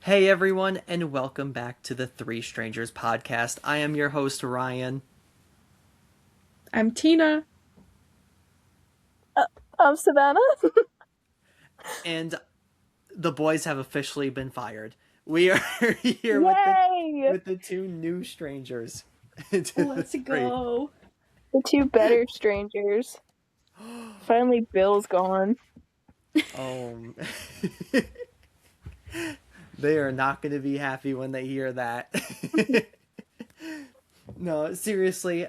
Hey everyone, and welcome back to the Three Strangers podcast. I am your host, Ryan, I'm Tina. Uh, I'm Savannah. and the boys have officially been fired. We are here with the Yay! with the two new strangers to the Let's three. go. The two better strangers. Finally, Bill's gone. Oh, they are not going to be happy when they hear that. No, seriously,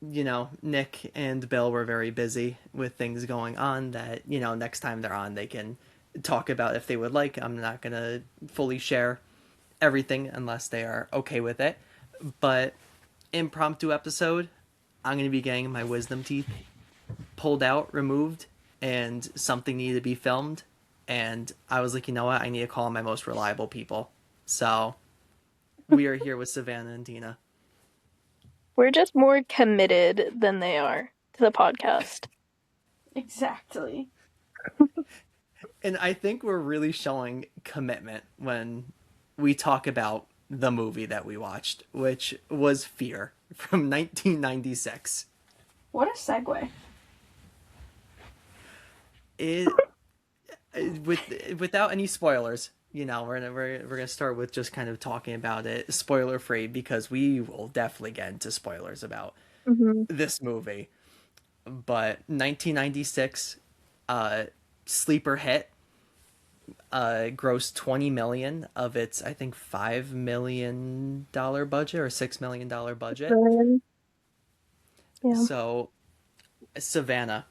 Nick and Bill were very busy with things going on that, next time they're on, they can talk about if they would like. I'm not going to fully share everything unless they are okay with it. But impromptu episode, I'm going to be getting my wisdom teeth pulled out, removed, and something needed to be filmed. And I was like, you know what? I need to call my most reliable people. So we are here with Savannah and Tina. We're just more committed than they are to the podcast. Exactly. And I think we're really showing commitment when we talk about the movie that we watched, which was Fear from 1996. What a segue. It with without any spoilers, we're gonna start with just kind of talking about it spoiler free because we will definitely get into spoilers about Mm-hmm. this movie. But 1996, sleeper hit, grossed 20 million of its I think $5 million budget or $6 million budget. Yeah. So Savannah,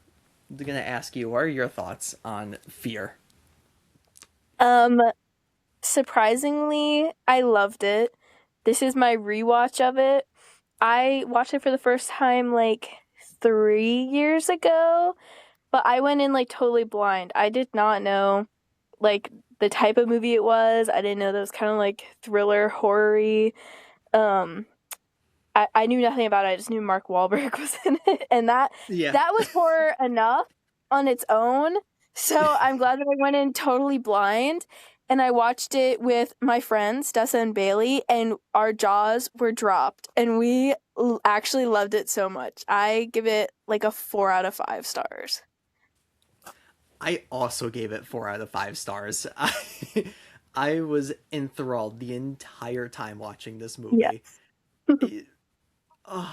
I'm gonna ask you, what are your thoughts on Fear? Um, Surprisingly, I loved it. This is my rewatch of it. I watched it for the first time like 3 years ago, but I went in like totally blind. I did not know like the type of movie it was. I didn't know that it was kind of like thriller, horror-y. Um, I knew nothing about it. I just knew Mark Wahlberg was in it, and that Yeah. that was horror enough on its own. So I'm glad that I went in totally blind, and I watched it with my friends Dessa and Bailey, and our jaws were dropped, and we actually loved it so much. I give it like a 4 out of 5 stars. I also gave it 4 out of 5 stars. I was enthralled the entire time watching this Yeah. movie.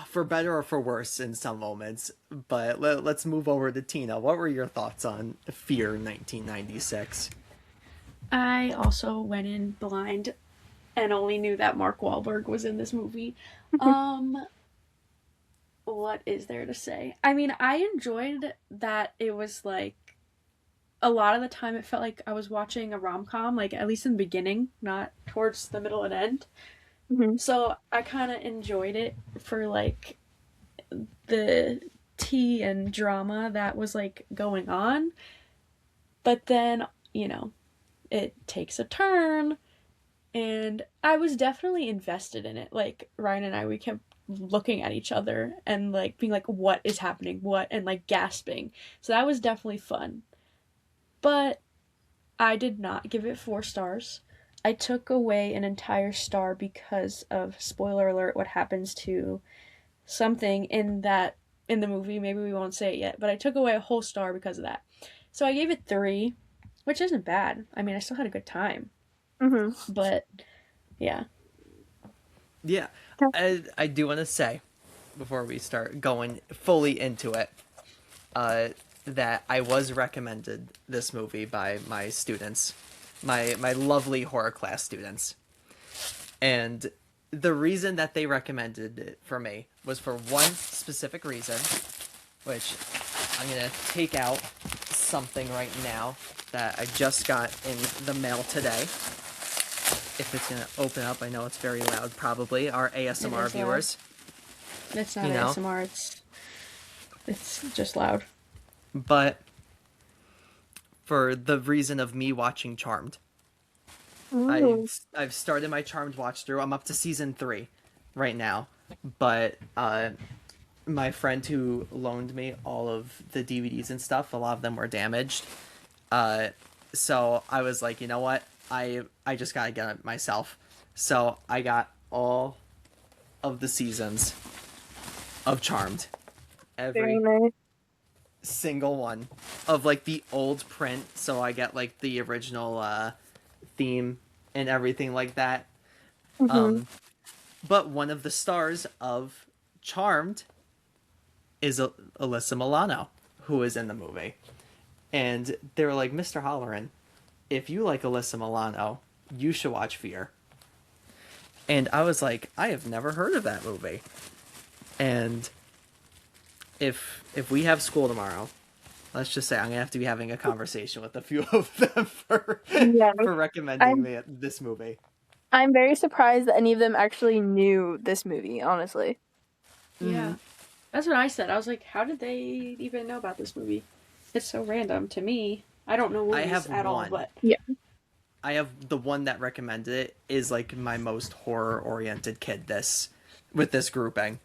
For better or for worse in some moments. But let's move over to Tina. What were your thoughts on Fear 1996? I also went in blind and only knew that Mark Wahlberg was in this movie. Um, what is there to say? I mean, I enjoyed that it was like a lot of the time it felt like I was watching a rom-com, like at least in the beginning, not towards the middle and end. Mhm. So I kind of enjoyed it for like the tea and drama that was like going on. But then, it takes a turn and I was definitely invested in it. Like Ryan and I, we kept looking at each other and like being like, what is happening? What? And like gasping. So that was definitely fun. But I did not give it 4 stars. I took away an entire star because of, spoiler alert, what happens to something in the movie. Maybe we won't say it yet, but I took away a whole star because of that. So I gave it 3, which isn't bad. I mean, I still had a good time, Mhm. but yeah. Yeah, I do want to say, before we start going fully into it, that I was recommended this movie by my students, my lovely horror class students. And the reason that they recommended it for me was for one specific reason, which I'm going to take out something right now that I just got in the mail today. If it's going to open up, I know it's very loud, probably. Our ASMR viewers. It's not You know? ASMR. It's just loud. But for the reason of me watching Charmed, Ooh. I've started my Charmed watch through. I'm up to season 3 right now, but my friend who loaned me all of the DVDs and stuff, a lot of them were damaged. Uh, So I was like, you know what? I just gotta get it myself. So I got all of the seasons of Charmed, Very every nice. single one of like the old print. So I get like the original theme and everything like that. Mm-hmm. Um, but one of the stars of Charmed is Alyssa Milano, who is in the movie. And they were like, Mr. Holleran, if you like Alyssa Milano, you should watch Fear. And I was like, I have never heard of that movie. And if we have school tomorrow, let's just say I'm gonna have to be having a conversation with a few of them Yeah. for recommending I'm me this movie. I'm very surprised that any of them actually knew this movie, honestly. Mm-hmm. Yeah. That's what I said. I was like, how did they even know about this movie? It's so random to me. I don't know I movies have at all, one. but Yeah. I have the one that recommended it is like my most horror oriented kid this with this grouping.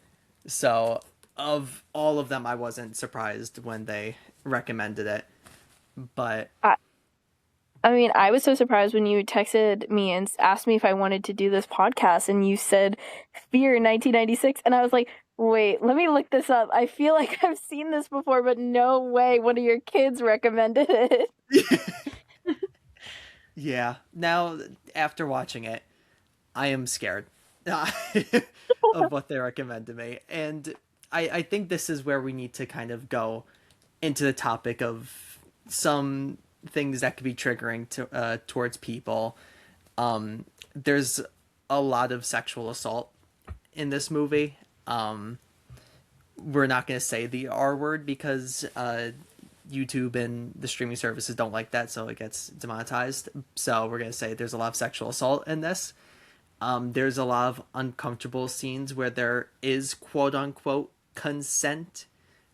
So of all of them I wasn't surprised when they recommended it. But I, I mean, I was so surprised when you texted me and asked me if I wanted to do this podcast, and you said Fear 1996, and I was like, wait, let me look this up. I feel like I've seen this before, but no way one of your kids recommended it. yeah, now after watching it, I am scared of what they recommend to me. And I think this is where we need to kind of go into the topic of some things that could be triggering to towards people. There's a lot of sexual assault in this movie. We're not going to say the R word because YouTube and the streaming services don't like that, so it gets demonetized. So we're going to say there's a lot of sexual assault in this. There's a lot of uncomfortable scenes where there is quote unquote consent,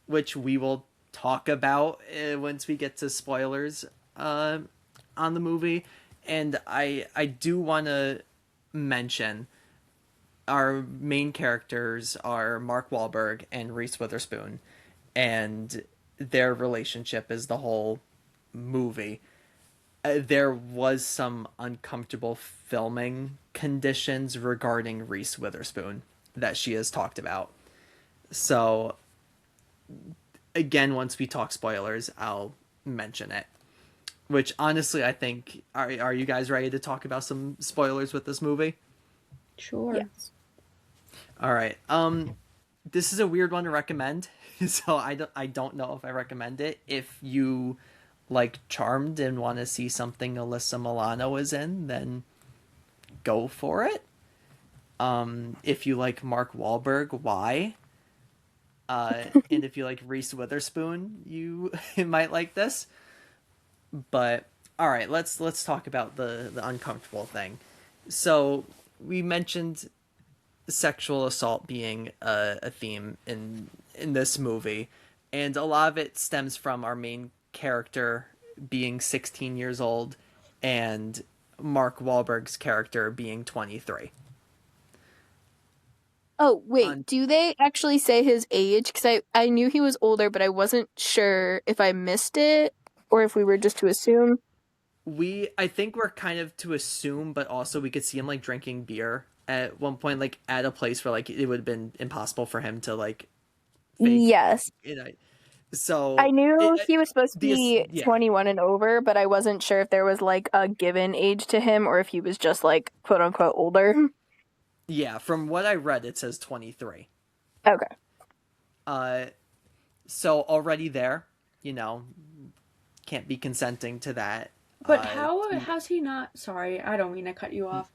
which we will talk about once we get to spoilers on the movie. And I do want to mention our main characters are Mark Wahlberg and Reese Witherspoon, and their relationship is the whole movie. There was some uncomfortable filming conditions regarding Reese Witherspoon that she has talked about. So, again, once we talk spoilers, I'll mention it. Which honestly, I think are you guys ready to talk about some spoilers with this movie? sure. Yes. All right. This is a weird one to recommend, so I don't know if I recommend it. If you like Charmed and want to see something Alyssa Milano is in, then go for it. If you like Mark Wahlberg, why? And if you like Reese Witherspoon, you might like this. But all right, let's talk about the uncomfortable thing. So we mentioned sexual assault being a theme in this movie, and a lot of it stems from our main character being 16 years old and Mark Wahlberg's character being 23. Oh, On wait, do they actually say his age? Because I knew he was older, but I wasn't sure if I missed it or if we were just to assume. we I think we're kind of to assume, but also we could see him like drinking beer at one point, like at a place where like it would have been impossible for him to like fake, Yes. you know. So I knew he was supposed to the be yeah 21 and over, but I wasn't sure if there was like a given age to him or if he was just like quote unquote older. yeah from what I read it says 23. Okay. Uh, so already there, you know, can't be consenting to that. But Uh, how has he not? Sorry, I don't mean to cut you off.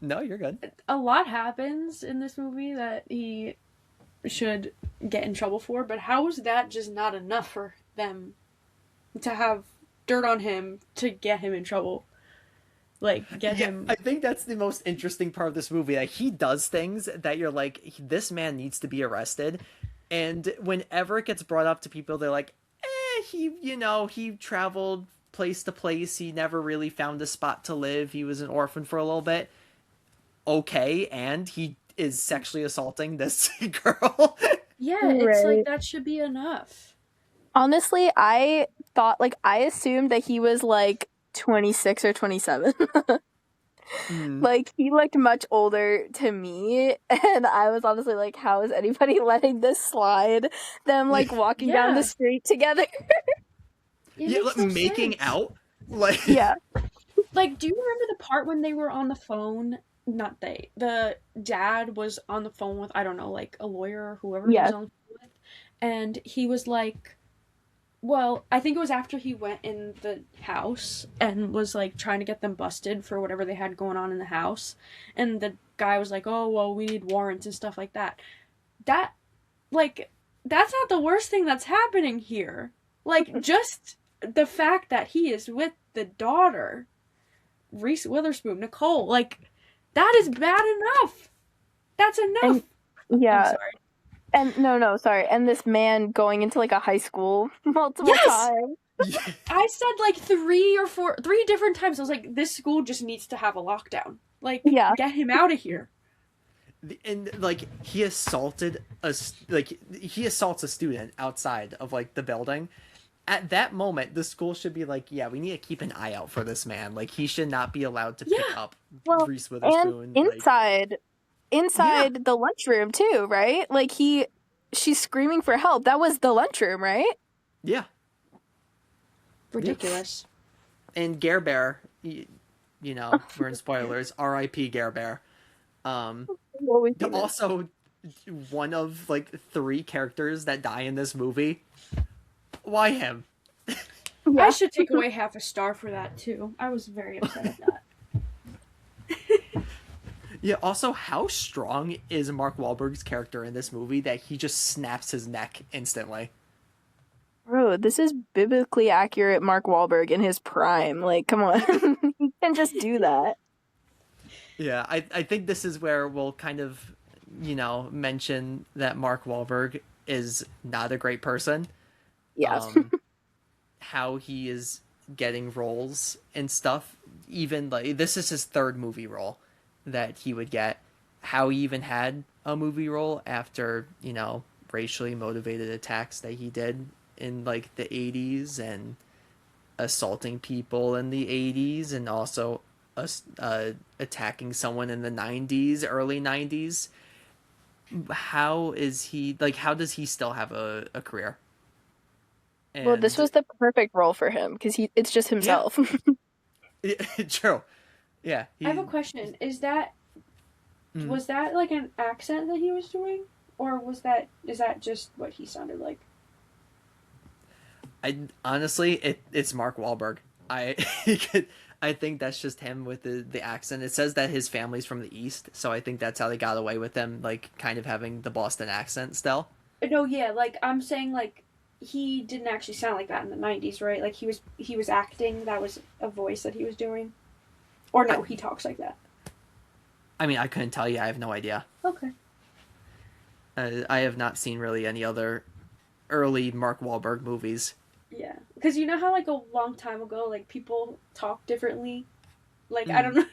no, you're good. A lot happens in this movie that he should get in trouble for, but how is that just not enough for them to have dirt on him to get him in trouble? Like, get Yeah, him. I think that's the most interesting part of this movie. Like he does things that you're like, this man needs to be arrested. And whenever it gets brought up to people, they're like, he traveled place to place. He never really found a spot to live. He was an orphan for a little bit. Okay, and he is sexually assaulting this girl. Yeah, it's like Right. that should be enough. Honestly, I thought like I assumed that he was like 26 or 27. Mm, Like, he looked much older to me, and I was honestly like, how is anybody letting this slide? Them, like, walking down the Yeah, street together. it yeah, makes like, no making sense. out, like Yeah. Like, do you remember the part when they were on the phone? Not they. The dad was on the phone with, I don't know, like a lawyer or whoever he was Yes. on the phone with. And he was like, well, I think it was after he went in the house and was like trying to get them busted for whatever they had going on in the house. And the guy was like, oh, well, we need warrants and stuff like that. That, like, that's not the worst thing that's happening here. Like, just the fact that he is with the daughter, Reese Witherspoon, Nicole, like, that is bad enough. That's enough. And I'm yeah. sorry. And no, sorry. And this man going into like a high school multiple Yes! times. yeah, I said like three different times. I was like, this school just needs to have a lockdown. Like, Yeah. get him out of here. and like he he assaults a student outside of like the building. At that moment, the school should be like, yeah, we need to keep an eye out for this man. Like, he should not be allowed to pick Yeah. up Well, Reese and Witherspoon. Like, inside the lunchroom too, right? Like she's screaming for help. That was the lunchroom, right? yeah. Ridiculous. And Gare Bear, you know, we're in spoilers. R.I.P. Gare Bear. What we see Also, one of like 3 characters that die in this movie. Why him? Yeah. I should take away half a star for that too. I was very upset at that. Yeah. Also, how strong is Mark Wahlberg's character in this movie that he just snaps his neck instantly? Bro, this is biblically accurate Mark Wahlberg in his prime. Like, come on. He can just do that. Yeah, I think this is where we'll kind of, mention that Mark Wahlberg is not a great person. Yeah. How he is getting roles and stuff. Even like this is his 3rd movie role that he would get. How he even had a movie role after racially motivated attacks that he did in like the 80s and assaulting people in the 80s and also attacking someone in the 90s, early 90s. How is he like? How does he still have a career? Well, this And was the perfect role for him because it's just yeah, himself. true. Yeah, I have a question. Was that like an accent that he was doing? Or is that just what he sounded like? I honestly, it's Mark Wahlberg. I I think that's just him with the accent. It says that his family's from the East, so I think that's how they got away with him, like kind of having the Boston accent still. No, yeah, like I'm saying like he didn't actually sound like that in the 90s, right? Like he was acting, that was a voice that he was doing. Or no, he talks like that. I mean, I couldn't tell you. I have no idea. Okay. I have not seen really any other early Mark Wahlberg movies. Yeah. Because you know how like a long time ago like people talk differently? Like I don't know.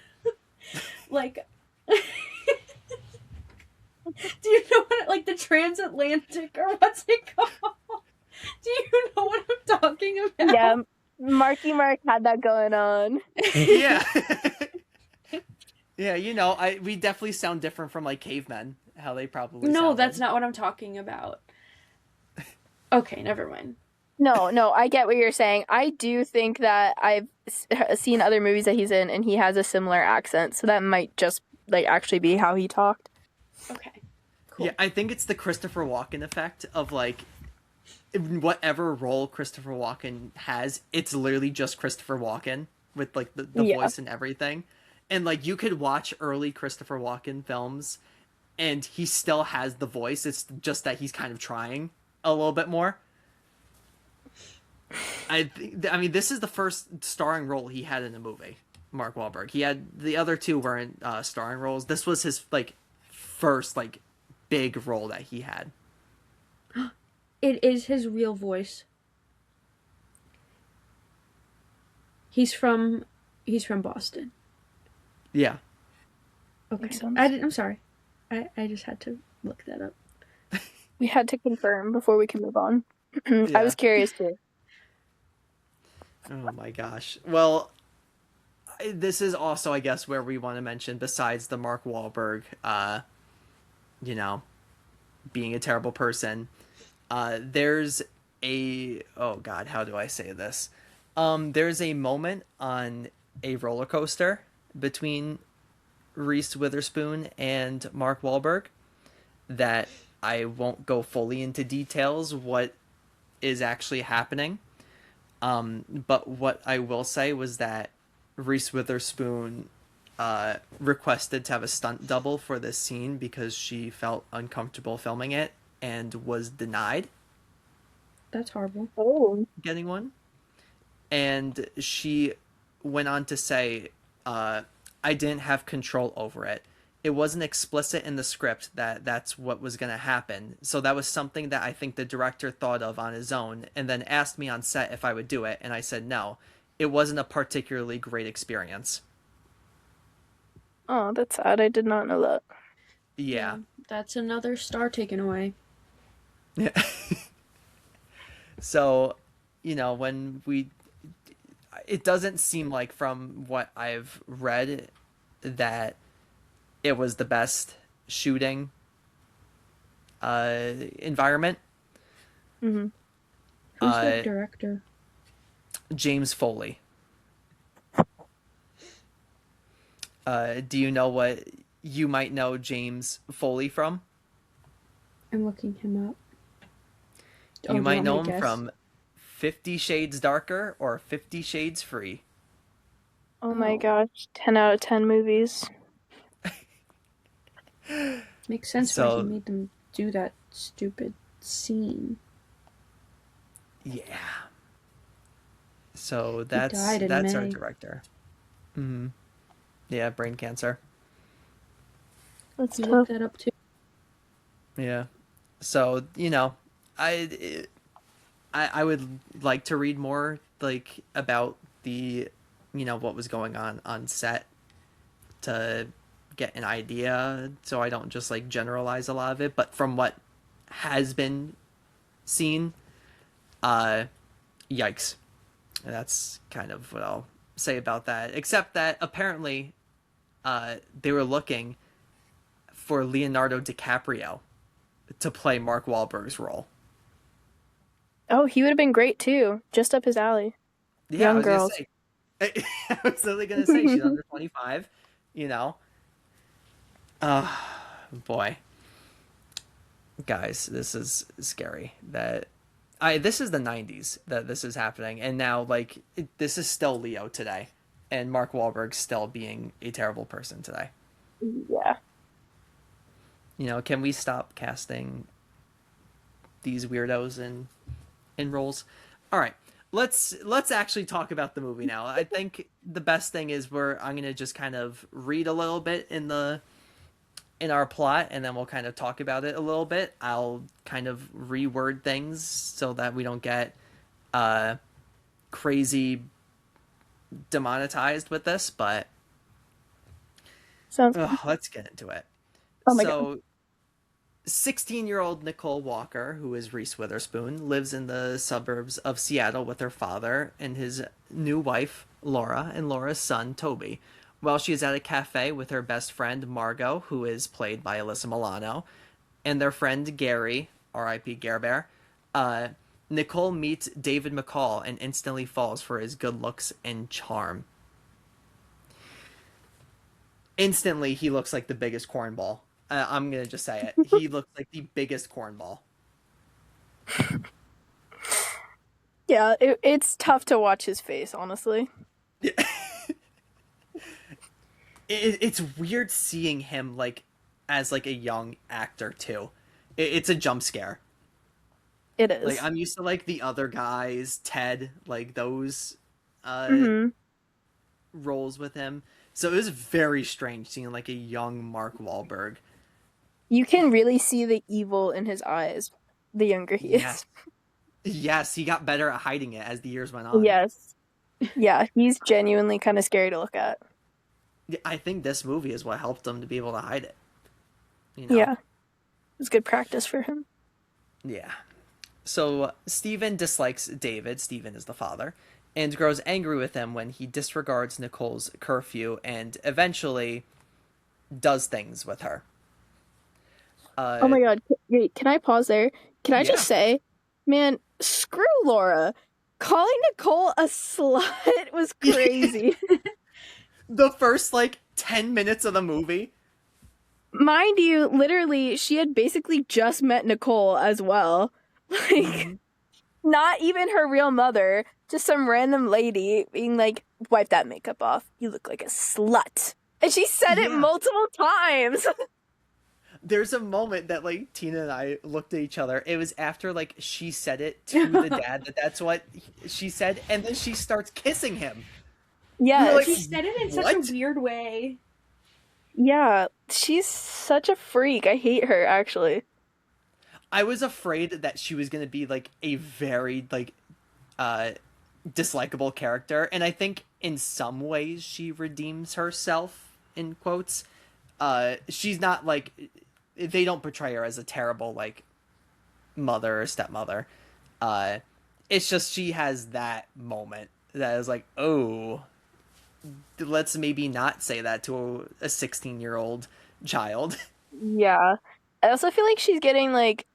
Like do you know what like the transatlantic or what's it called? Do you know what I'm talking about? Yeah, Marky Mark had that going on. Yeah. Yeah, we definitely sound different from like cavemen. How they probably No, sounded. that's not what I'm talking about. Okay, never mind. No, I get what you're saying. I do think that I've seen other movies that he's in, and he has a similar accent, so that might just like actually be how he talked. Okay. Cool. Yeah, I think it's the Christopher Walken effect of like whatever role Christopher Walken has, it's literally just Christopher Walken with like the voice and everything. And like you could watch early Christopher Walken films and he still has the voice. It's just that he's kind of trying a little bit more. I mean, this is the first starring role he had in a movie. Mark Wahlberg. He had the other 2 weren't starring roles. This was his like first like big role that he had. It is his real voice. He's from Boston. Yeah. Okay. sense. I'm sorry. I just had to look that up. We had to confirm before we can move on. Yeah. I was curious too. Oh my gosh. Well, this is also, I guess, where we want to mention, besides the Mark Wahlberg, you know, being a terrible person, there's a, oh God, how do I say this? There's a moment on a roller coaster between Reese Witherspoon and Mark Wahlberg that I won't go fully into details what is actually happening. But what I will say was that Reese Witherspoon requested to have a stunt double for this scene because she felt uncomfortable filming it and was denied That's horrible. Oh. getting one. And she went on to say, I didn't have control over it. It wasn't explicit in the script that that's what was going to happen. So that was something that I think the director thought of on his own and then asked me on set if I would do it. And I said no. It wasn't a particularly great experience. Oh, that's sad. I did not know that. Yeah. That's another star taken away. Yeah. So, when it doesn't seem like from what I've read that it was the best shooting environment. Mm-hmm. Who's the director? James Foley. Do you know what you might know James Foley from? I'm looking him up. You might know him guess? from 50 Shades Darker or 50 Shades Free. Oh my gosh, 10 out of 10 movies. Makes sense So- why he made them do that stupid scene. Yeah. So that's died in our May. director. Hmm. Yeah, brain cancer. That's You tough. looked that up too. Yeah. So, I would like to read more like about the what was going on set to get an idea so I don't just like generalize a lot of it, but from what has been seen, yikes. That's kind of what I'll say about that, except that apparently they were looking for Leonardo DiCaprio to play Mark Wahlberg's role. Oh, he would have been great too. Just up his alley. Yeah, Young I was girls. gonna say. I was literally gonna say she's under 25. Boy, guys, this is scary. This is the 90s that this is happening, and now this is still Leo today, and Mark Wahlberg still being a terrible person today. Yeah. Can we stop casting these weirdos in roles? All right, let's actually talk about the movie now. I think the best thing is I'm gonna just kind of read a little bit in our plot, and then we'll kind of talk about it a little bit. I'll kind of reword things so that we don't get crazy demonetized with this, but Sounds let's get into it. Oh my God. 16-year-old Nicole Walker, who is Reese Witherspoon, lives in the suburbs of Seattle with her father and his new wife, Laura, and Laura's son, Toby. While she is at a cafe with her best friend, Margot, who is played by Alyssa Milano, and their friend, Gary, R.I.P. Gare Bear, Nicole meets David McCall and instantly falls for his good looks and charm. Instantly, he looks like the biggest cornball. I'm going to just say it. He looks like the biggest cornball. Yeah, it's tough to watch his face, honestly. It's weird seeing him as a young actor too. It's a jump scare. It is. I'm used to the other guys, Ted, those Mhm. roles with him. So it was very strange seeing a young Mark Wahlberg. You can really see the evil in his eyes the younger he is. Yes, he got better at hiding it as the years went on. Yes. Yeah, he's genuinely kind of scary to look at. I think this movie is what helped him to be able to hide it. Yeah. It's good practice for him. Yeah. So Stephen dislikes David. Stephen is the father. and grows angry with him when he disregards Nicole's curfew and eventually does things with her. Oh Uh, my god. Wait, can I pause there? Can I yeah. just say, man, screw Laura. Calling Nicole a slut was crazy. The first like 10 minutes of the movie. Mind you, literally, she had basically just met Nicole as well. Like, Mhm. not even her real mother, just some random lady being like, wipe that makeup off. You look like a slut. And she said it Yeah. multiple times. There's a moment that like Tina and I looked at each other. It was after like she said it to the dad that that's what she said, and then she starts kissing him. We were like, She Yes. said it in such what? a weird way. Yeah, she's such a freak. I hate her, actually. I was afraid that she was gonna be like a very like uh dislikable character, and I think in some ways she redeems herself in quotes. She's not like they don't portray her as a terrible like mother or stepmother. Uh, it's just she has that moment that is like, oh, let's maybe not say that to a 16-year-old child. Yeah. I also feel like she's getting, like,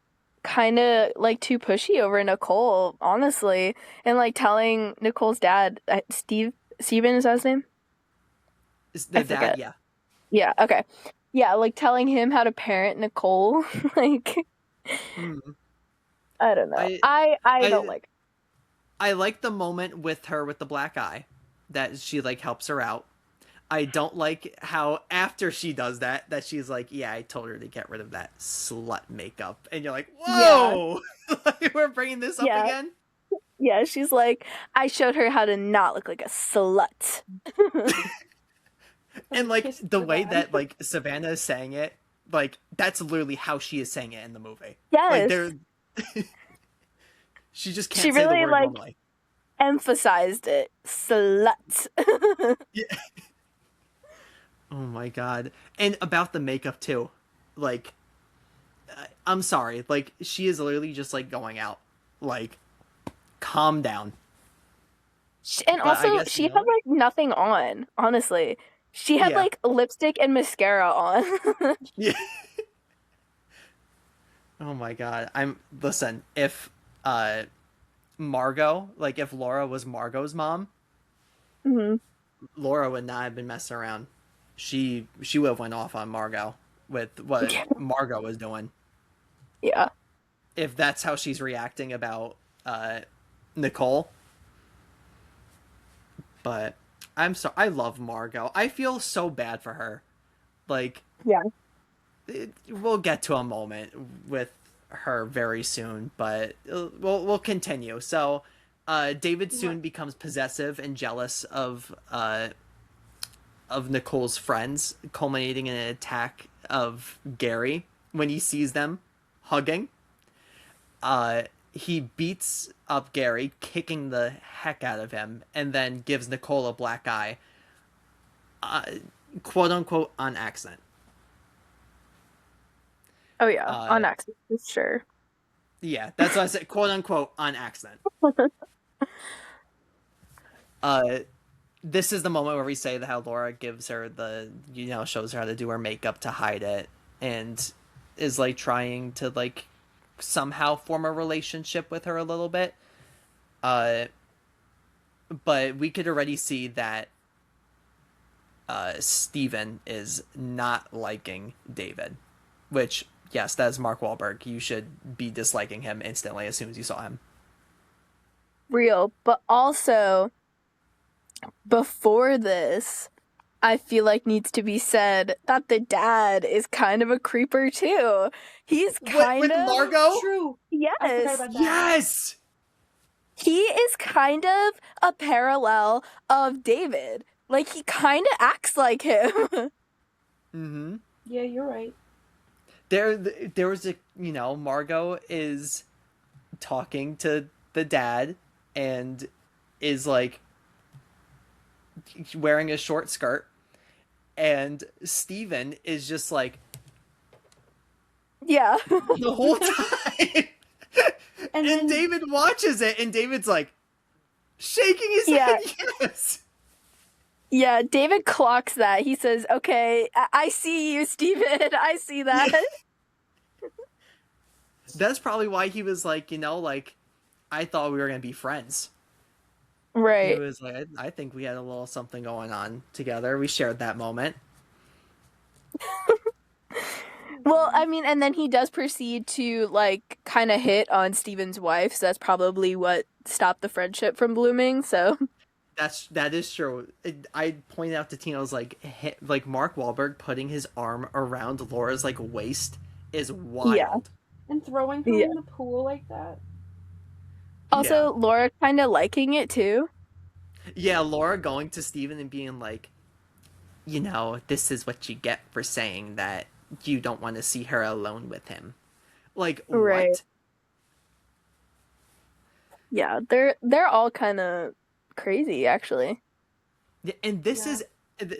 kind of, like, too pushy over Nicole, honestly. And, like, telling Nicole's dad, Steven is that his name? The I dad, forget. yeah. Yeah, okay. Yeah, like, telling him how to parent Nicole. Like, Mm. I don't know. I I don't I like I like the moment with her with the black eye that she like helps her out. I don't like how after she does that she's like, yeah, I told her to get rid of that slut makeup, and you're like, Yeah. whoa, like, we're bringing this up Yeah. again. Yeah, she's like, I showed her how to not look like a slut. And like Kiss the the way dad. that like Savannah is saying it, like that's literally how she is saying it in the movie. Like Yes. there, she just She can't say the really, word like, normally. emphasized it. Slut. Yeah. Oh my god. And about the makeup too. Like I'm sorry. Like she is literally just like going out. Like calm down. And But I also, guess she you had, know what? like, nothing on, honestly. She had, Yeah. like, lipstick and mascara on. Yeah. Oh my god. I'm listen, if Margot, like if Laura was Margot's mom, Hmm. Laura would not have been messing around. She would have went off on Margot with what Margot was doing. Yeah. If that's how she's reacting about Nicole. But I'm so I love Margot. I feel so bad for her. Like Yeah. we'll get to a moment with her very soon, but we'll continue. So David soon becomes possessive and jealous of Nicole's friends, culminating in an attack of Gary when he sees them hugging. He beats up Gary, kicking the heck out of him, and then gives Nicole a black eye, uh, quote unquote, on accident. Oh, yeah. Uh, On accident, for sure. yeah, that's what I said, quote unquote, on accident. Uh, this is the moment where we say that how Laura gives her shows her how to do her makeup to hide it, and is like trying to like somehow form a relationship with her a little bit. Uh, but we could already see that Steven is not liking David, which, yes, that is Mark Wahlberg. You should be disliking him instantly as soon as you saw him. Real. But also, before this, I feel like needs to be said that the dad is kind of a creeper too. He's kind With of Margot? True. I yes. forgot about that. Yes! He is kind of a parallel of David. Like, he kind of acts like him. Mm-hmm. Yeah, you're right. There was a, Margot is talking to the dad and is like wearing a short skirt, and Steven is just like Yeah. the whole time. And And then David watches it, and David's like, shaking his Yeah. head. Yes. Yeah, David clocks that. He says, "Okay, I see you, Steven. I see that." Yeah. That's probably why he was like, like I thought we were gonna be friends. He Right. was like, I think we had a little something going on together. We shared that moment. Well, I mean, and then he does proceed to like kind of hit on Steven's wife, so that's probably what stopped the friendship from blooming. So, That is true. I pointed out to Tina, I was like, like Mark Wahlberg putting his arm around Laura's like waist is yeah. wild. And throwing her Yeah. in the pool like that. Yeah, Also, Laura kind of liking it too. yeah. Laura going to Steven and being like, this is what you get for saying that you don't want to see her alone with him. Like Right. what? Yeah, they're all kind of crazy actually. And this Yeah. is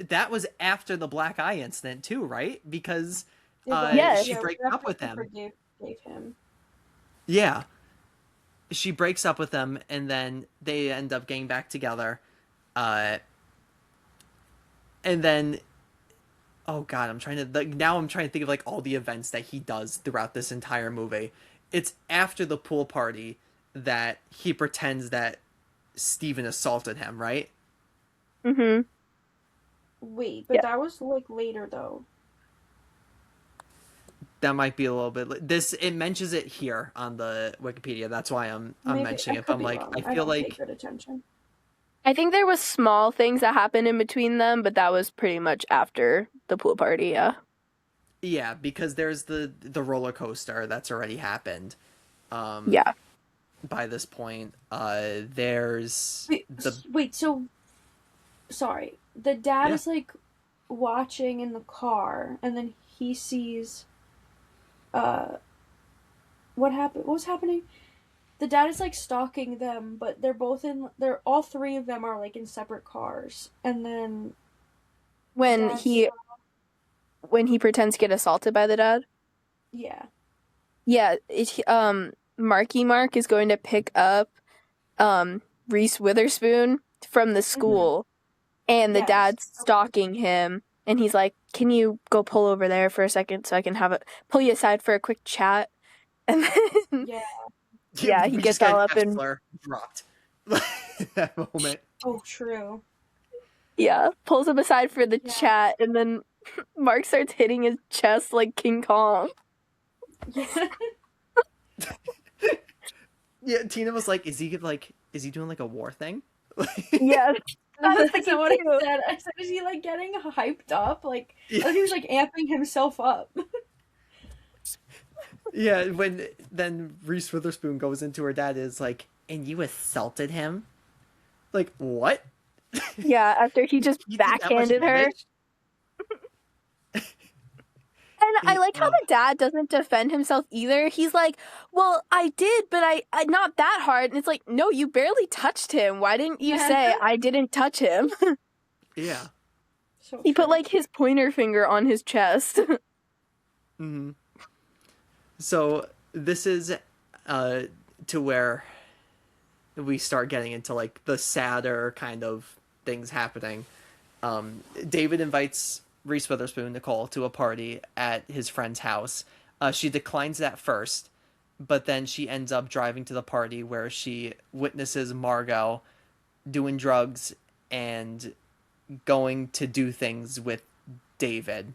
that was after the black eye incident too, right? Because It was. Yes. she Yeah, breaks up after with she him. gave him. Yeah, she breaks up with him, and then they end up getting back together. Uh, and then, oh god, now I'm trying to think of like all the events that he does throughout this entire movie. It's after the pool party that he pretends that Steven assaulted him, right? Mhm. Wait, but Yeah. that was like later though. That might be a little bit. This it mentions it here on the Wikipedia. That's why I'm Maybe I mentioning it. But could I'm be like, I wrong. I feel don't pay like good attention. I think there was small things that happened in between them, but that was pretty much after the pool party, yeah. yeah, because there's the roller coaster that's already happened. Yeah. By this point, there's Wait, the wait. So sorry. The dad yeah is like watching in the car, and then he sees uh what happened. What was happening? The dad is like stalking them, but they're both in. They're all three of them are like in separate cars, and then the When dad's he when he pretends to get assaulted by the dad. yeah. Yeah, Marky Mark is going to pick up Reese Witherspoon from the Mm-hmm. school, and the Yes. dad's stalking him, and he's like, "Can you go pull over there for a second so I can pull you aside for a quick chat?" And then Yeah. yeah, he we just gets got all an up F and flare dropped. That moment. Oh, true. yeah, pulls him aside for the Yeah. chat, and then Mark starts hitting his chest like King Kong. Yeah. Yeah, Tina was like, is he doing like a war thing? Yes, I was That's thinking not what I too. said. I said, is he like getting hyped up? Like, I Yeah. thought he was like amping himself up. Yeah, when then Reese Witherspoon goes into her dad is like, and you assaulted him? Like, what? Yeah, after he just You did that much backhanded her. damage? And I It, like how the dad doesn't defend himself either. He's like, "Well, I did, but I not that hard." And it's like, "No, you barely touched him. Why didn't you Yeah. say I didn't touch him?" yeah. So He put true. like his pointer finger on his chest. hmm So this is to where we start getting into like the sadder kind of things happening. David invites Reese Witherspoon, Nicole, to a party at his friend's house. She declines that first, but then she ends up driving to the party where she witnesses Margot doing drugs and going to do things with David.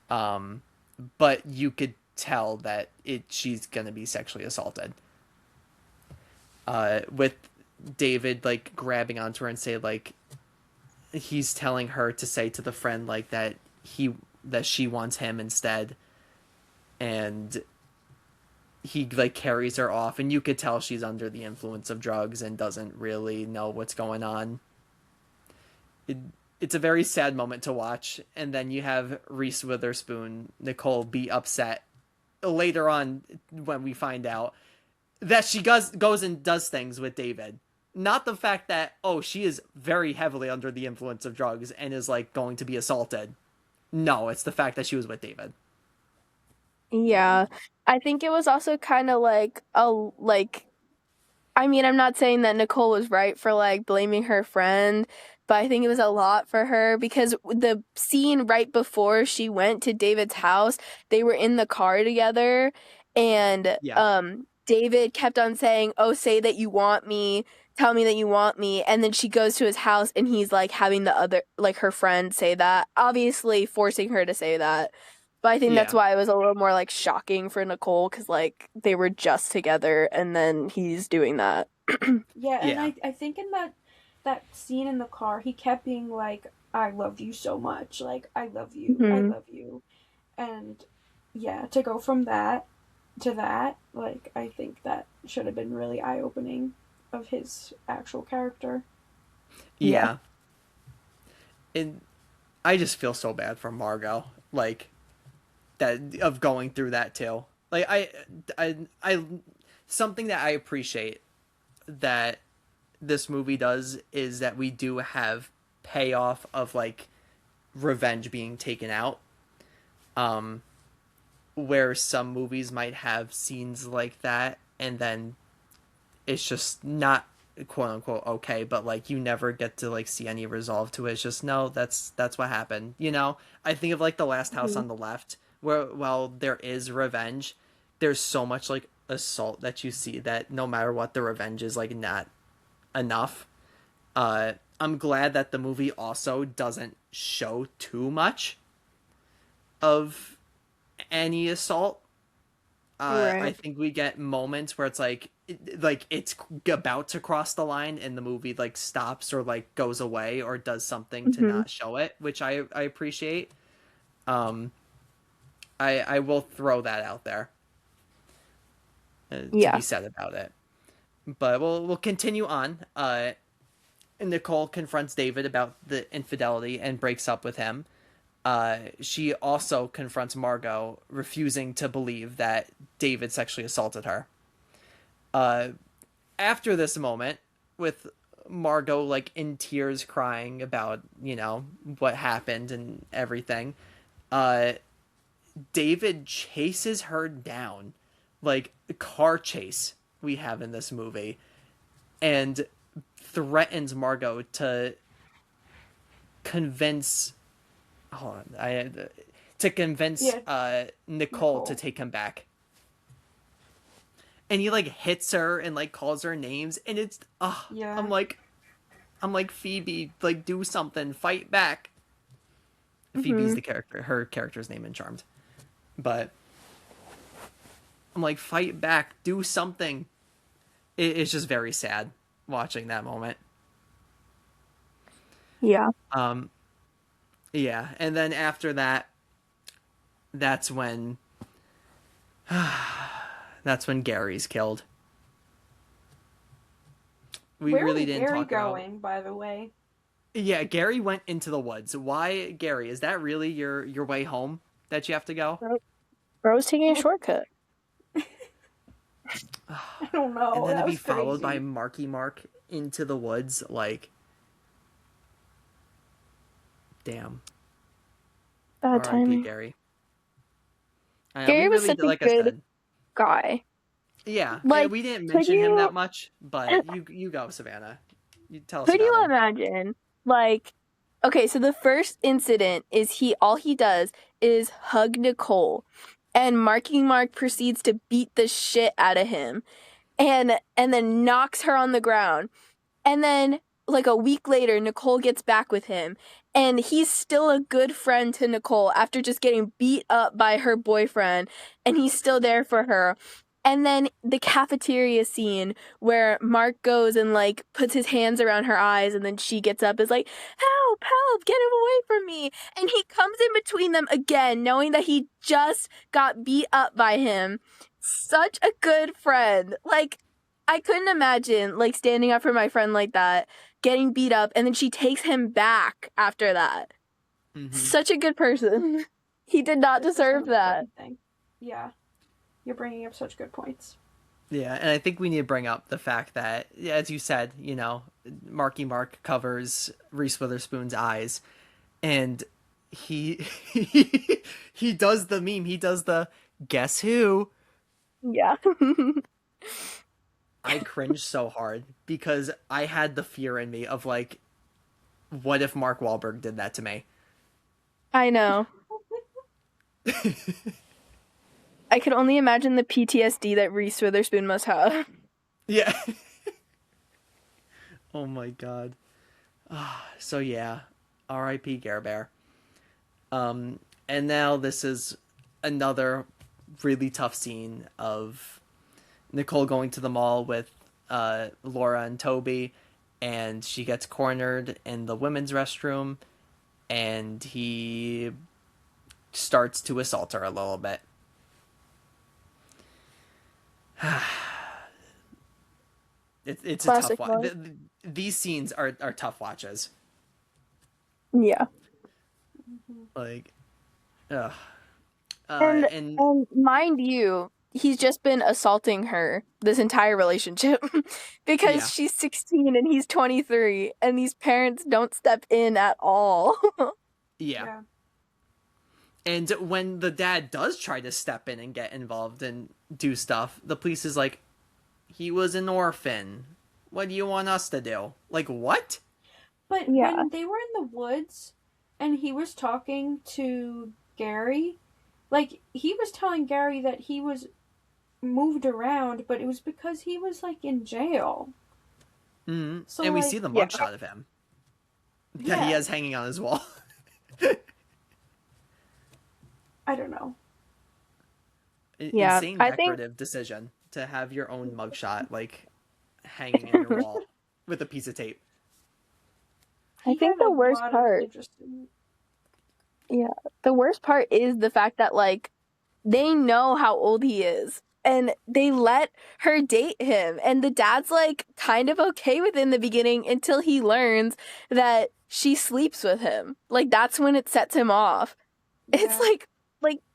But you could tell that she's gonna be sexually assaulted. With David like grabbing onto her and say like he's telling her to say to the friend like that she wants him instead, and he like carries her off, and you could tell she's under the influence of drugs and doesn't really know what's going on. It, it's a very sad moment to watch, and then you have Reese Witherspoon, Nicole, be upset later on when we find out that she goes and does things with David. Not the fact that, oh, she is very heavily under the influence of drugs and is like going to be assaulted. No, it's the fact that she was with David. Yeah. I think it was also kind of like I mean, I'm not saying that Nicole was right for like blaming her friend, but I think it was a lot for her because the scene right before she went to David's house, they were in the car together and Yeah. David kept on saying, "Oh, say that you want me. Tell me that you want me." And then she goes to his house and he's like having the other like her friend say that, obviously forcing her to say that. But I think that's Yeah. why it was a little more like shocking for Nicole because like they were just together and then he's doing that. Yeah, and Yeah. I think in that scene in the car, he kept being like, "I love you so much," like, I Hmm. love you," and yeah, to go from that to that, like, I think that should have been really eye opening of his actual character. Yeah. Yeah. And I just feel so bad for Margot. Like that of going through that too. Like I something that I appreciate that this movie does is that we do have payoff of like revenge being taken out. Um where some movies might have scenes like that and then it's just not quote unquote okay, but like you never get to like see any resolve to it. It's just no, that's what happened. You know, I think of like The Last House Hmm. on the Left, where while there is revenge, there's so much like assault that you see that no matter what, the revenge is like not enough. I'm glad that the movie also doesn't show too much of any assault. I Right. think we get moments where it's like it's about to cross the line and the movie like stops or like goes away or does something to Hmm. not show it, which I appreciate. Um, I will throw that out there to be Yeah. said about it. But we'll continue on. Nicole confronts David about the infidelity and breaks up with him. She also confronts Margot, refusing to believe that David sexually assaulted her. Uh, After this moment, with Margot like in tears crying about, you know, what happened and everything, uh, David chases her down. Like a car chase we have in this movie. And threatens Margot to convince hold on, I to convince Yeah, Nicole to Nicole. take him back. And he like hits her and like calls her names and it's I'm Yeah. like Phoebe, like do something, fight back. Phoebe's Hmm. the character, her character's name in Charmed, but I'm like fight back, do something. It's just very sad watching that moment. Yeah. Um, yeah, and then after that, that's when that's when Gary's killed. We Where really was didn't Gary talk about. going, by the way? Yeah, Gary went into the woods. Why Gary? Is that really your way home that you have to go? Bro, Bro's taking a Oh, shortcut. I don't And know. then to That be was followed by crazy. Marky Mark into the woods, like, damn. Bad R.I.P. timing. Gary. We Gary was really, such a like I good said, guy. yeah. Like, We didn't could mention him you that much, but you go, Savannah. You tell us could about you him. imagine like okay, so the first incident is he does is hug Nicole and Marky Mark proceeds to beat the shit out of him and then knocks her on the ground. And then, like a week later, Nicole gets back with him, and he's still a good friend to Nicole after just getting beat up by her boyfriend, and he's still there for her. And then the cafeteria scene where Mark goes and like puts his hands around her eyes, and then she gets up, is like, "Help, help, get him away from me." And he comes in between them again, knowing that he just got beat up by him. Such a good friend. Like, I couldn't imagine like standing up for my friend like that, getting beat up, and then she takes him back after that. Hmm. Such a good person. He did not This is an deserve that. important thing. Yeah, you're bringing up such good points. Yeah, and I think we need to bring up the fact that, yeah, as you said, you know, Marky Mark covers Reese Witherspoon's eyes, and he he does the meme. He does the guess who. Yeah. I cringed so hard because I had the fear in me of like, what if Mark Wahlberg did that to me? I know. I could only imagine the PTSD that Reese Witherspoon must have. Yeah. Oh my god. So yeah, R.I.P. Care Bear. And now this is another really tough scene of Nicole going to the mall with Laura and Toby, and she gets cornered in the women's restroom, and he starts to assault her a little bit. It's a tough Classic watch. one. These scenes are tough watches. Yeah. Like, ugh. And And and mind you, he's just been assaulting her this entire relationship yeah, because she's 16 and he's 23 and these parents don't step in at all. yeah. Yeah. And when the dad does try to step in and get involved and do stuff, the police is like, he was an orphan. What do you want us to do? Like, what? But Yeah. when they were in the woods and he was talking to Gary, like he was telling Gary that he was moved around, but it was because he was like in jail. So And we like see the Yeah. mugshot of him that he yeah, has hanging on his wall. I don't know. Yeah. Insane I think decorative decision to have your own mugshot, like, hanging in your wall with a piece of tape. I He think had a the worst lot of part, interesting. yeah, the worst part is the fact that like they know how old he is and they let her date him and the dad's like kind of okay with it in the beginning until he learns that she sleeps with him. Like that's when it sets him off. It's Yeah. like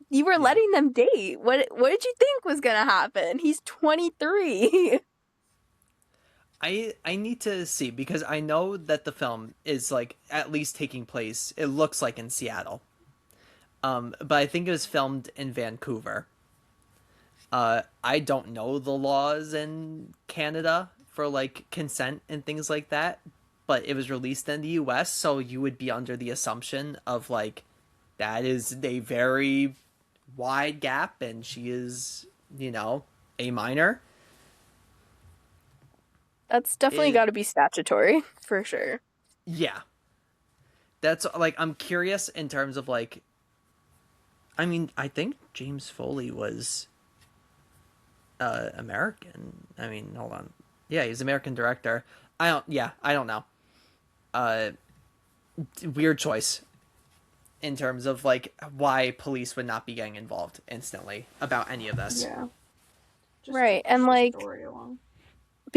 you were Yeah. letting them date. What did you think was going to happen? He's 23. I need to see because I know that the film is like at least taking place. It looks like in Seattle. But I think it was filmed in Vancouver. I don't know the laws in Canada for like consent and things like that, but it was released in the US, so you would be under the assumption of like that is a very wide gap and she is, a minor. That's definitely It got to be statutory for sure. Yeah. That's like I'm curious in terms of like I mean, I think James Foley was American. I mean, hold on. Yeah, he's an American director. I don't know. Uh Weird choice in terms of like why police would not be getting involved instantly about any of this. Yeah. Just to Right. push And the like story along.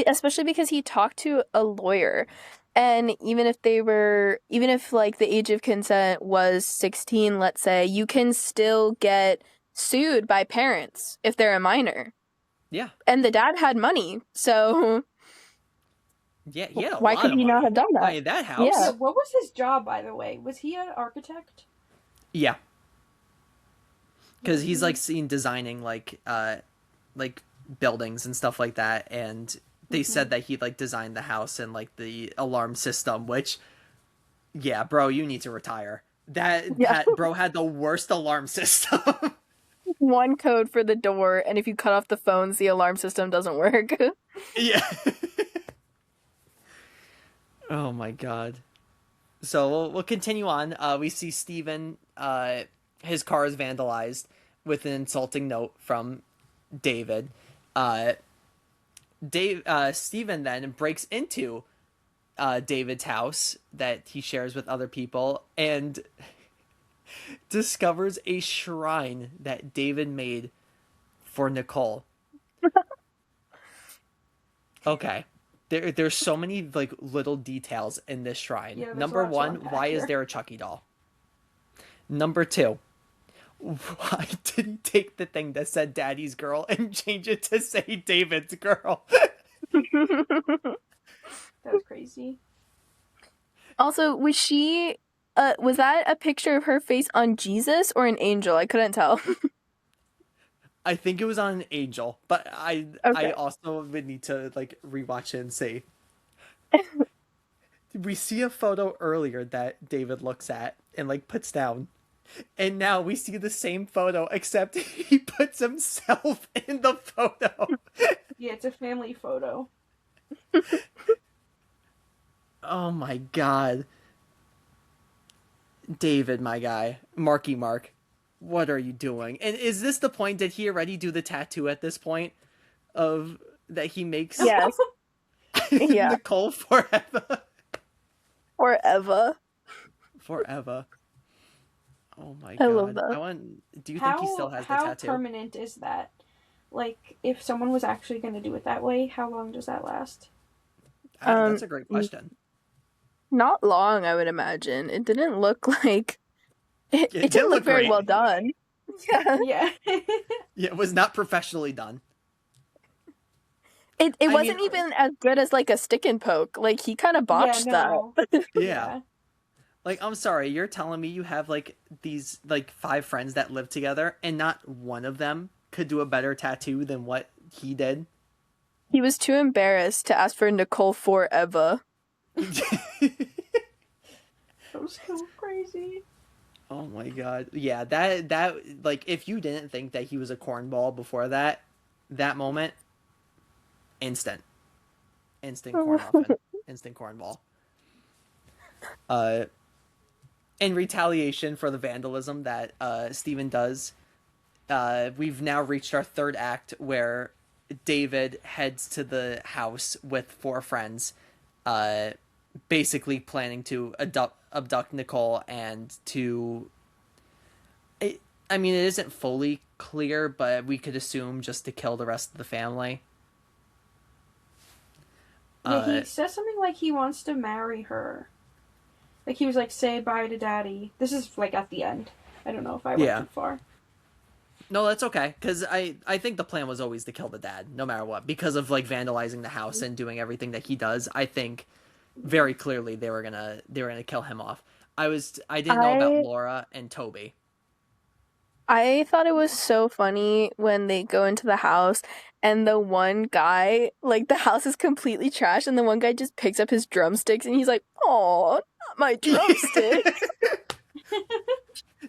especially because he talked to a lawyer and even if like the age of consent was 16, let's say, you can still get sued by parents if they're a minor. Yeah. And the dad had money, so Yeah, he had a why lot could of he not have money. done I that? mean, that Yeah. Yeah, house. what was his job, by the way? Was he an architect? Yeah. Cuz he's like seen designing like buildings and stuff like that, and they said that he like designed the house and like the alarm system, which yeah, bro, you need to retire. That Yeah. that bro had the worst alarm system. One code for the door, and if you cut off the phones, the alarm system doesn't work. Yeah. Oh my god. So we'll continue on. We see Steven, his car is vandalized with an insulting note from David. Uh, Steven then breaks into David's house that he shares with other people and discovers a shrine that David made for Nicole. Okay. There's so many like little details in this shrine. Yeah, there's Number a lot to one, unpack why is here. there a Chucky doll? Number two, why did he take the thing that said Daddy's girl and change it to say David's girl? That was crazy. Also, was that a picture of her face on Jesus or an angel? I couldn't tell. I think it was on an Angel, but I Okay. also would need to like rewatch it and see. We see a photo earlier that David looks at and like puts down. And now we see the same photo except he puts himself in the photo. Yeah, it's a family photo. Oh my god. David, my guy. Marky Mark. What are you doing? And is this the point? Did he already do the tattoo at this point of that he makes Yes. Yeah. Nicole forever? Forever. Forever. Oh my I love god. that. I want do you think he still has the How tattoo? permanent is that? Like, if someone was actually going to do it that way, how long does that last? That's a great question. Not long, I would imagine. It didn't look like it It didn't look very great. well done. Yeah. Yeah. Yeah, it was not professionally done. It I wasn't mean, even as good as like a stick and poke. Like he kind of botched no. that. Yeah. Like, I'm sorry, you're telling me you have like these like 5 friends that live together and not one of them could do a better tattoo than what he did? He was too embarrassed to ask for Nicole forever. That was so crazy. Oh my god. Yeah, that like if you didn't think that he was a cornball before that moment, instant corn muffin, instant cornball. In retaliation for the vandalism that Steven does, we've now reached our third act where David heads to the house with 4 friends, basically planning to abduct Nicole and to. I mean, it isn't fully clear, but we could assume just to kill the rest of the family. Yeah, he says something like he wants to marry her. Like, he was like, say bye to daddy. This is, like, at the end. I don't know if I went too far. No, that's okay, because I think the plan was always to kill the dad, no matter what. Because of, like, vandalizing the house and doing everything that he does, I think very clearly they were gonna kill him off. I didn't know about Laura and Toby. I thought it was so funny when they go into the house and the one guy, like the house is completely trashed and the one guy just picks up his drumsticks and he's like, "Oh, not my drumsticks."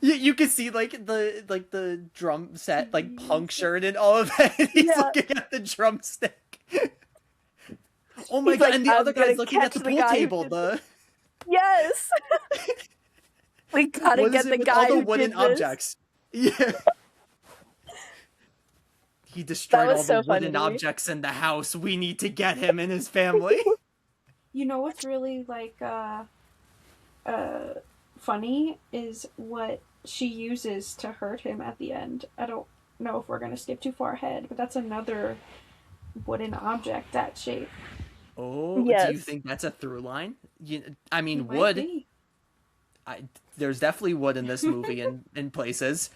You can see like the drum set like punctured and all of that. And he's looking at the drumstick. Oh my god! Like, and the other guy's looking at the pool table. Yes, we gotta get the guy all the who wooden did this. objects. Yeah. He destroyed all the wooden objects in the house. We need to get him and his family. You know what's really, like, funny is what she uses to hurt him at the end. I don't know if we're going to skip too far ahead, but that's another wooden object that shape. Oh, yes. Do you think that's a through line? I mean, It might wood. be. There's definitely wood in this movie in places.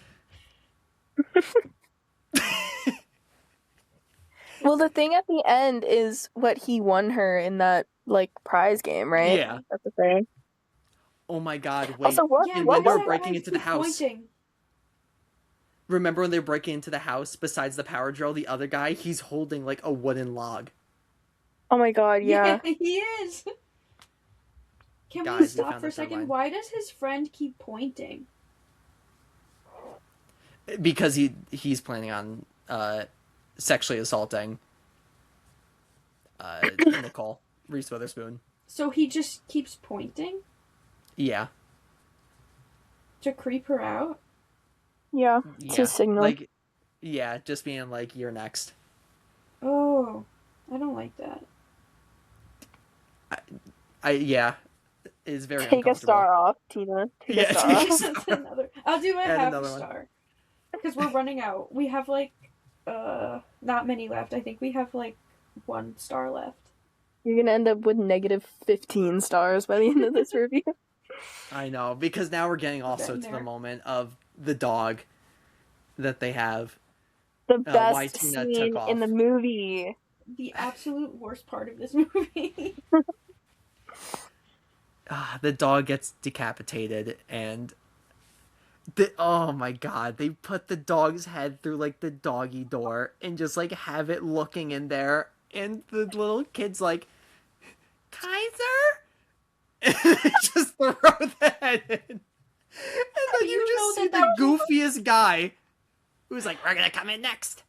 Well, the thing at the end is what he won her in that like prize game, right? Yeah. That's the thing. Oh my god, wait. Also, what? Yeah, And what when was they're that breaking guy into the keep house. pointing? Remember when they're breaking into the house, besides the power drill, the other guy, he's holding like a wooden log. Oh my god, yeah. He is. Can Guys, we we stop found for a the third second? line. Why does his friend keep pointing? Because he's planning on sexually assaulting Nicole, Reese Witherspoon. So he just keeps pointing Yeah. to creep her out? Yeah. It's a signal. Like, yeah, just being like, you're next. Oh, I don't like that. Yeah, it's very Take a uncomfortable. star off, Tina. Take a star off. That's another. I'll do a Add half another a one. star. Because we're running out. We have like, not many left. I think we have like 1 star left. You're gonna end up with negative 15 stars by the end of this review. I know, because now we're getting also to the moment of the dog that they have. The why best Tina scene took off. in the movie. The absolute worst part of this movie. The dog gets decapitated, and Oh my god, they put the dog's head through like the doggy door and just like have it looking in there, and the little kid's like, Kaiser? And they just throw the head in. And then you You just know see that the goofiest guy who's like, we're gonna come in next.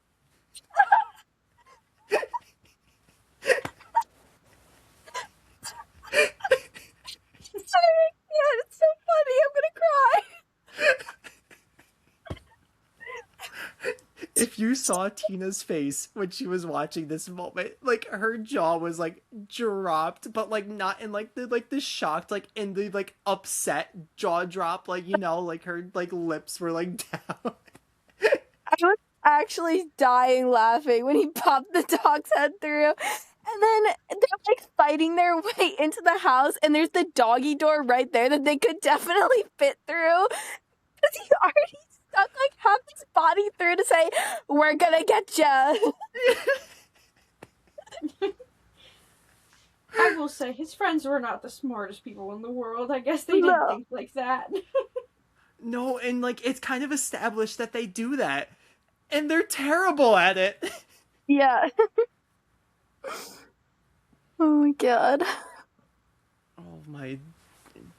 Sorry, yeah, it's so funny. I'm gonna cry. If you saw Tina's face when she was watching this moment, like her jaw was like dropped, but like not in like the shocked, like in the like upset jaw drop, like like her like lips were like down. I was actually dying laughing when he popped the dog's head through. And then they're like fighting their way into the house, and there's the doggy door right there that they could definitely fit through. Because he already stuck like half his body through to say, "We're gonna get ya." I will say his friends were not the smartest people in the world. I guess they didn't No. think like that. No, and like it's kind of established that they do that, and they're terrible at it. Yeah. Oh my god. Oh my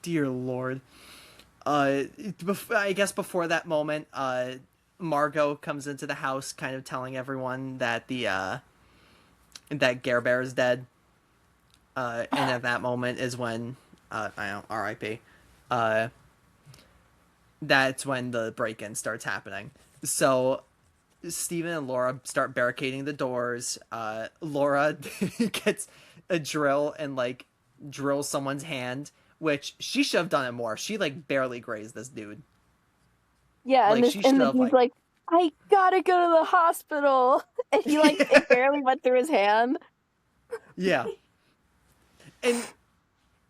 dear lord. I guess before that moment, Margot comes into the house, kind of telling everyone that that Gare Bear is dead. And at that moment is when, I don't, R.I.P. That's when the break-in starts happening. So Steven and Laura start barricading the doors. Laura gets a drill and like drills someone's hand, which she should have done it more. She like barely grazed this dude. Yeah, Like and she should the have dude's like like, "I gotta go to the hospital," and he like it barely went through his hand. yeah. And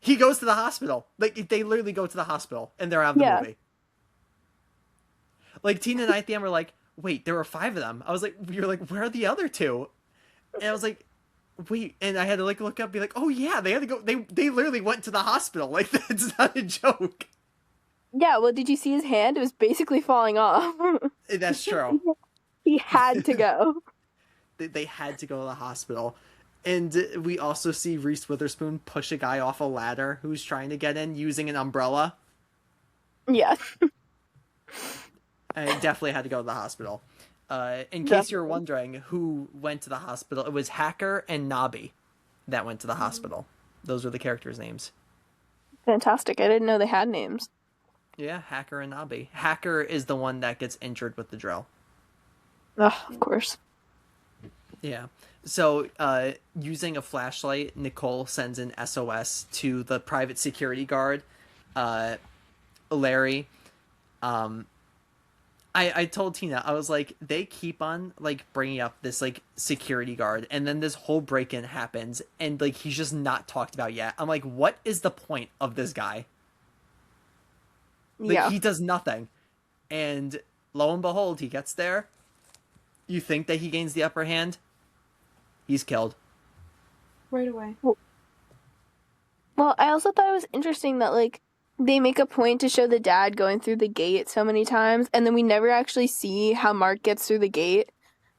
he goes to the hospital. Like they literally go to the hospital and they're out of the Yeah. movie. Like Tina and I at the end were like, wait, there were 5 of them. I was like, you're like, where are the other 2? And I was like, wait, and I had to like look up and be like, oh yeah, they had to go, they literally went to the hospital. Like that's not a joke. Yeah, well, did you see his hand? It was basically falling off. That's true. He had to go. They had to go to the hospital. And we also see Reese Witherspoon push a guy off a ladder who's trying to get in using an umbrella. Yeah. I definitely had to go to the hospital. In case you're wondering who went to the hospital, it was Hacker and Nobby that went to the hospital. Those were the characters' names. Fantastic. I didn't know they had names. Yeah, Hacker and Nobby. Hacker is the one that gets injured with the drill. Oh, of course. Yeah. So, using a flashlight, Nicole sends an SOS to the private security guard, Larry. I told Tina, I was like, they keep on like bringing up this like security guard, and then this whole break-in happens, and like he's just not talked about yet. I'm like, what is the point of this guy? Like Yeah. he does nothing, and lo and behold, he gets there. You think that he gains the upper hand? He's killed. Right away. Well, I also thought it was interesting that like they make a point to show the dad going through the gate so many times, and then we never actually see how Mark gets through the gate.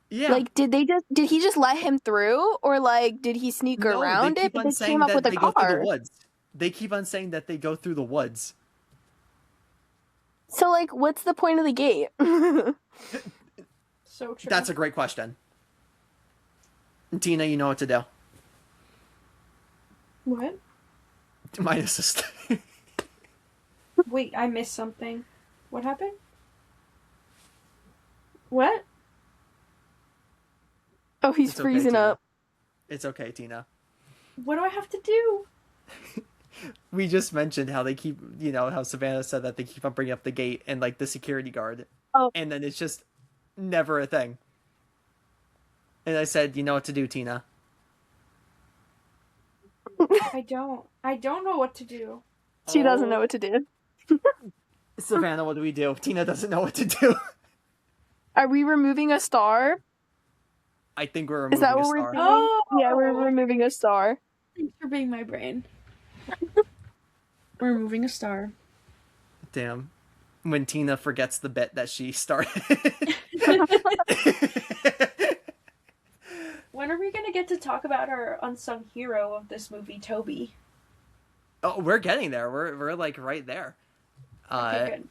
Yeah. Like, did he just let him through, or like did he sneak around they it? keep But on they saying came up that with a they go through the car. woods. They keep on saying that they go through the woods. So like, what's the point of the gate? So true. That's a great question. Tina, you know what to do. What? My assistant. Wait, I missed something. What happened? What? Oh, he's It's okay, freezing Tina. up. It's okay, Tina. What do I have to do? We just mentioned how they keep, how Savannah said that they keep on bringing up the gate and like the security guard. Oh. And then it's just never a thing. And I said, you know what to do, Tina. I don't. I don't know what to do. She doesn't know what to do. Savannah, what do we do? Tina doesn't know what to do. Are we removing a star? I think we're Is removing that a what we're star. doing? Oh! Yeah, we're removing a star. Thanks for being my brain. We're removing a star. Damn. when Tina forgets the bit that she started. When are we gonna get to talk about our unsung hero of this movie, Toby? Oh, we're getting there. We're like right there. Okay,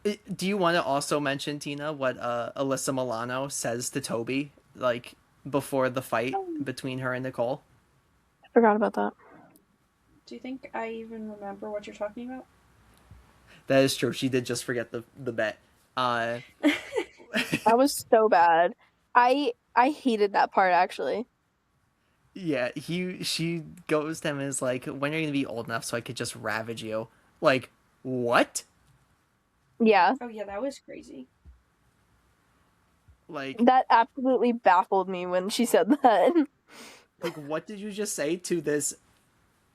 Uh, good. do you want to also mention, Tina, what Alyssa Milano says to Toby, like before the fight between her and Nicole? I forgot about that. Do you think I even remember what you're talking about? That is true. She did just forget the bet. Uh, That was so bad. I hated that part actually. yeah, she goes to him and is like, "When are you gonna be old enough so I could just ravage you?" Like, what? Yeah, Oh yeah, that was crazy. Like, that absolutely baffled me when she said that. what did you just say to this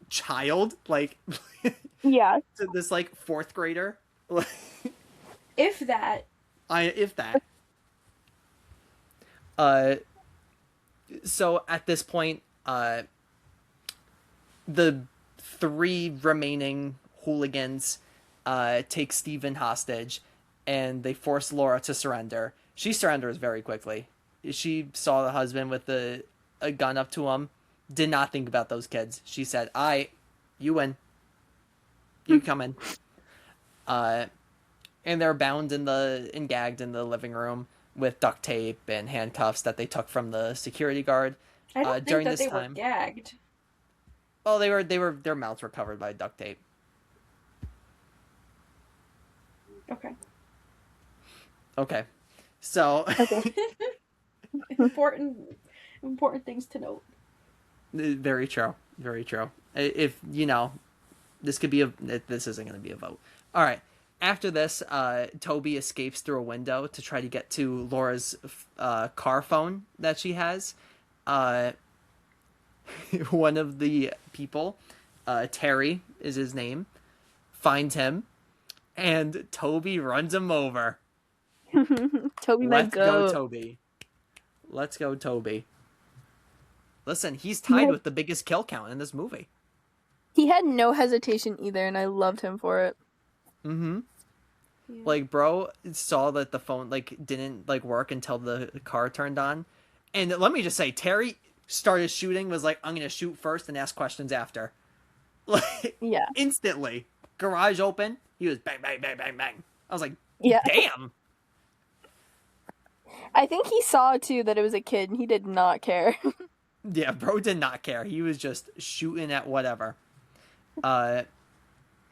child? Like, Yeah. to this like fourth grader? Like, If that. if that. Uh, so at this point, the three remaining hooligans take Steven hostage, and they force Laura to surrender. She surrenders very quickly. She saw the husband with a gun up to him, did not think about those kids. She said, you win. You come in." Uh, and they're bound and gagged in the living room with duct tape and handcuffs that they took from the security guard. I don't think During that this they were time, gagged. oh, they were their mouths were covered by duct tape. Okay. Okay, so Okay. important important things to note. very true, very true. If you know, this could be a this isn't going to be a vote. All right. After this, Toby escapes through a window to try to get to Laura's car phone that she has. Uh, one of the people, Terry is his name, finds him, and Toby runs him over. Toby my Let's go, goat. Toby. Let's go, Toby. Listen, he's He tied had, with the biggest kill count in this movie. he had no hesitation either, and I loved him for it. Mm-hmm. Yeah. Like, bro saw that the phone like didn't like work until the car turned on, and let me just say, Terry started shooting. Was like, I'm gonna shoot first and ask questions after. Like, Yeah. instantly, garage open. He was bang, bang, bang, bang, bang. I was like, Yeah. damn. I think he saw too that it was a kid, and he did not care. Yeah, bro did not care. He was just shooting at whatever. Uh,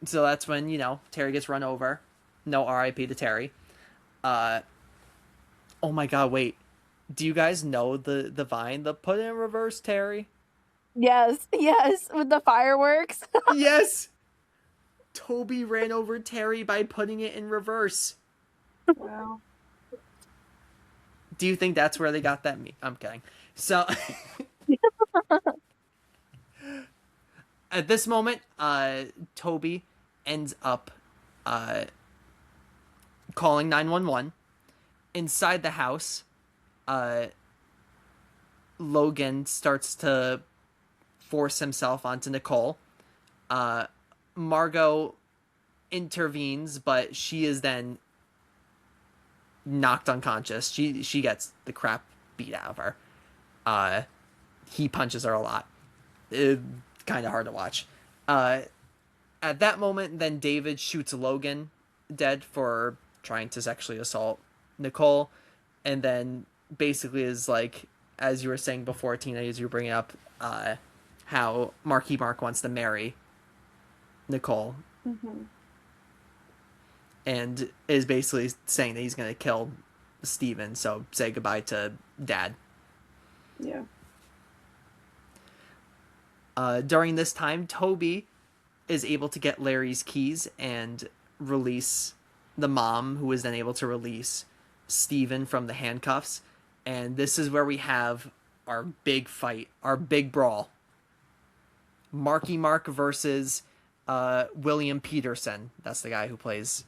so that's when Terry gets run over. No R.I.P. to Terry. Uh, oh my God, wait. Do you guys know the vine, the put in reverse Terry? Yes, yes, with the fireworks. Yes. Toby ran over Terry by putting it in reverse. Wow. Do you think that's where they got that? I'm kidding. So at this moment, Toby ends up calling 911. Inside the house, uh, Logan starts to force himself onto Nicole. Margot intervenes, but she is then knocked unconscious. She gets the crap beat out of her. He punches her a lot. Kind of hard to watch. At that moment, then David shoots Logan dead for trying to sexually assault Nicole, and then basically is like, as you were saying before, Tina, as you were bringing up, how Marky Mark wants to marry Nicole, Mm-hmm. and is basically saying that he's going to kill Steven, so say goodbye to Dad. Yeah. During this time, Toby is able to get Larry's keys and release the mom, who is then able to release Steven from the handcuffs. And this is where we have our big fight, our big brawl. Marky Mark versus William Peterson. That's the guy who plays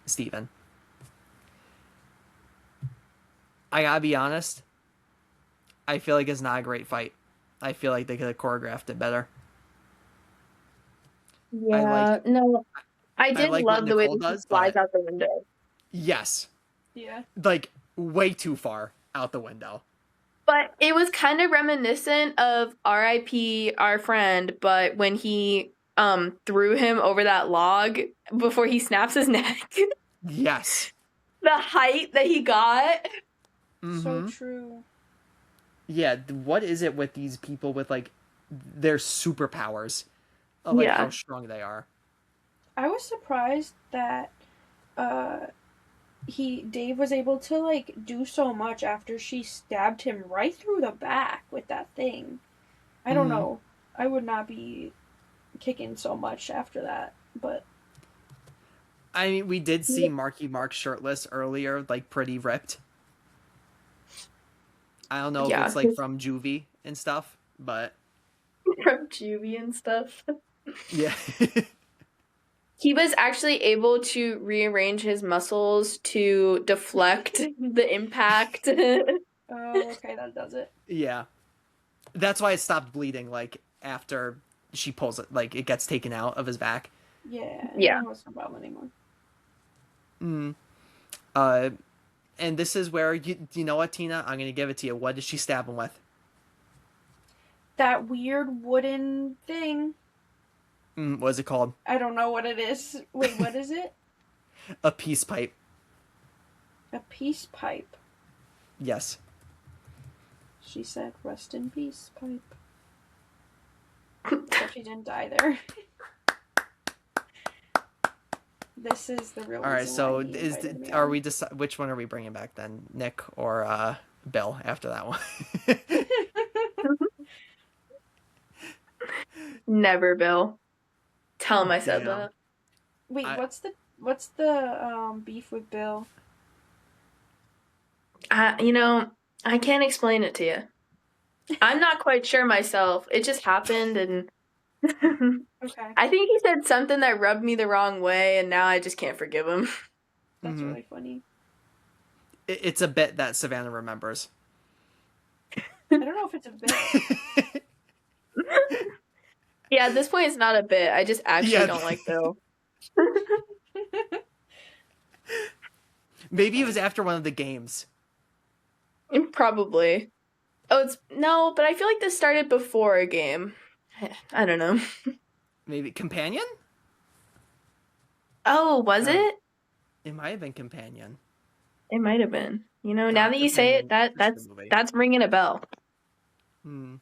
Steven. I gotta be honest, I feel like it's not a great fight. I feel like they could have choreographed it better. I Yeah, like no. I I did like what love the way Nicole that he does, flies but out the window. yes, Yeah. like way too far out the window. But it was kind of reminiscent of R.I.P. our friend, but when he threw him over that log before he snaps his neck, Yes. the height that he got. So Mm-hmm. true. Yeah, what is it with these people with like their superpowers of like how Yeah. strong they are? I was surprised that uh Dave was able to like do so much after she stabbed him right through the back with that thing. I don't Mm-hmm. know. I would not be kicking so much after that, but I mean, we did see Marky Mark shirtless earlier, like pretty ripped. I don't know if Yeah. it's like from Juvie and stuff, but From juvie and stuff. yeah. He was actually able to rearrange his muscles to deflect the impact. oh, okay, that does it. Yeah. That's why it stopped bleeding like after she pulls it like it gets taken out of his back. Yeah, Yeah. that wasn't a problem anymore. Mm. Uh and this is where you know what, Tina? I'm gonna give it to you. What did she stab him with? That weird wooden thing. What is it called? I don't know what it is. Wait, what is it? A peace pipe. A peace pipe. Yes. She said, "Rest in peace, pipe." But she didn't die there. This is the real. All right. reason So why he invited me are on. we which one are we bringing back then? Nick or Bill after that one? Never, Bill. Tell him I said Damn. that. Wait, I- what's the beef with Bill? I can't explain it to you. I'm not quite sure myself. It just happened, and Okay, I think he said something that rubbed me the wrong way, and now I just can't forgive him. that's Mhm. really funny. It's a bit that Savannah remembers. I don't know if it's a bit. Yeah, at this point, it's not a bit. I just actually Yeah. don't like Bill. Maybe it was after one of the games. Probably. Oh, it's no, but I feel like this started before a game. I don't know. Maybe Companion? Oh, was Oh. it? It might have been Companion. It might have been. Now that you say it, Companion, that's a that's good movie. that's ringing a bell. Hmm.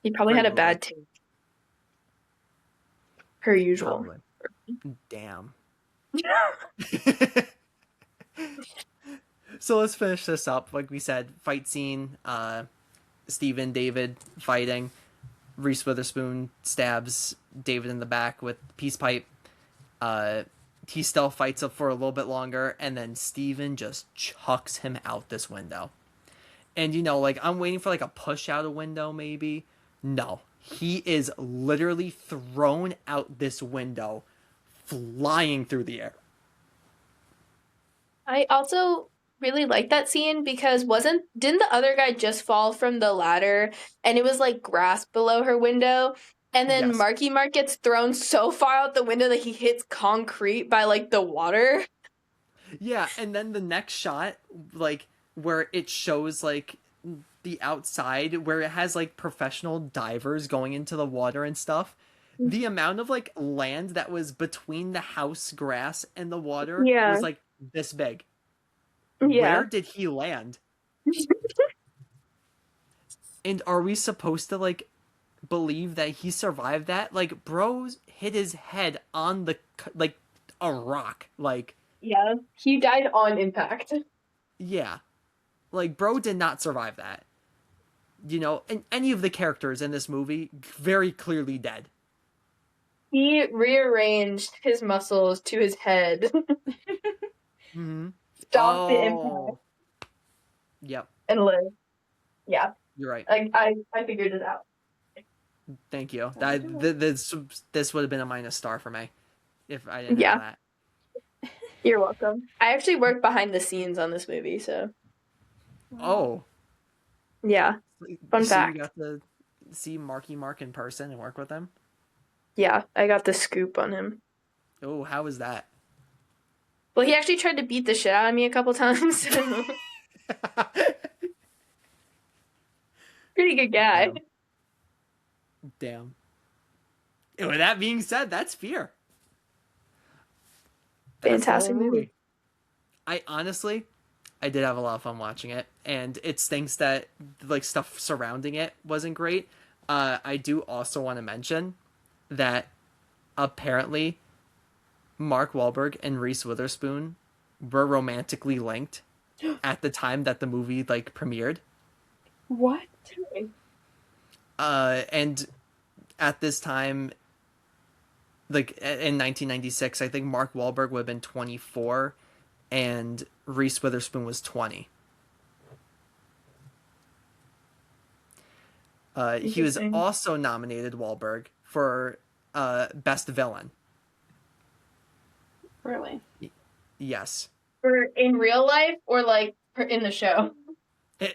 He probably Great had a movie. bad tooth. Per usual. Probably. Damn. So let's finish this up. Like we said, fight scene. Steven, David fighting. Reese Witherspoon stabs David in the back with peace pipe. He still fights up for a little bit longer, and then Steven just chucks him out this window. And like I'm waiting for like a push out a window maybe. No. He is literally thrown out this window, flying through the air. I also really like that scene because didn't the other guy just fall from the ladder and it was like grass below her window? And then Yes. Marky Mark gets thrown so far out the window that he hits concrete by like the water. Yeah, and then the next shot, like where it shows like the outside, where it has like professional divers going into the water and stuff. The amount of like land that was between the house grass and the water Yeah. was like this big. Yeah. Where did he land? And are we supposed to like believe that he survived that? Like, bros hit his head on the like a rock. Like, Yeah. He died on impact. yeah, like bro did not survive that. And any of the characters in this movie very clearly dead. He rearranged his muscles to his head. Mm-hmm. Stopped the impact Yep, and lived. Yeah. you're right. I figured it out. Thank you. How'd you do This would have been a -star for me if I didn't Yeah. have that. You're welcome. I actually worked behind the scenes on this movie, so Oh, yeah. Fun so fact. you got to see Marky Mark in person and work with him. Yeah, I got the scoop on him. Oh, how was that? Well, he actually tried to beat the shit out of me a couple times. Pretty good guy. Damn. With that being said, that's Fear. That's the whole Fantastic movie. movie. I honestly, I did have a lot of fun watching it, and it stinks that like stuff surrounding it wasn't great. I do also want to mention that apparently Mark Wahlberg and Reese Witherspoon were romantically linked at the time that the movie like premiered. What? And at this time, like in 1996, I think Mark Wahlberg would have been 24, and Reese Witherspoon was 20. He was Interesting. also nominated, Wahlberg, for Best Villain. Really? Yes. For in real life or like in the show? For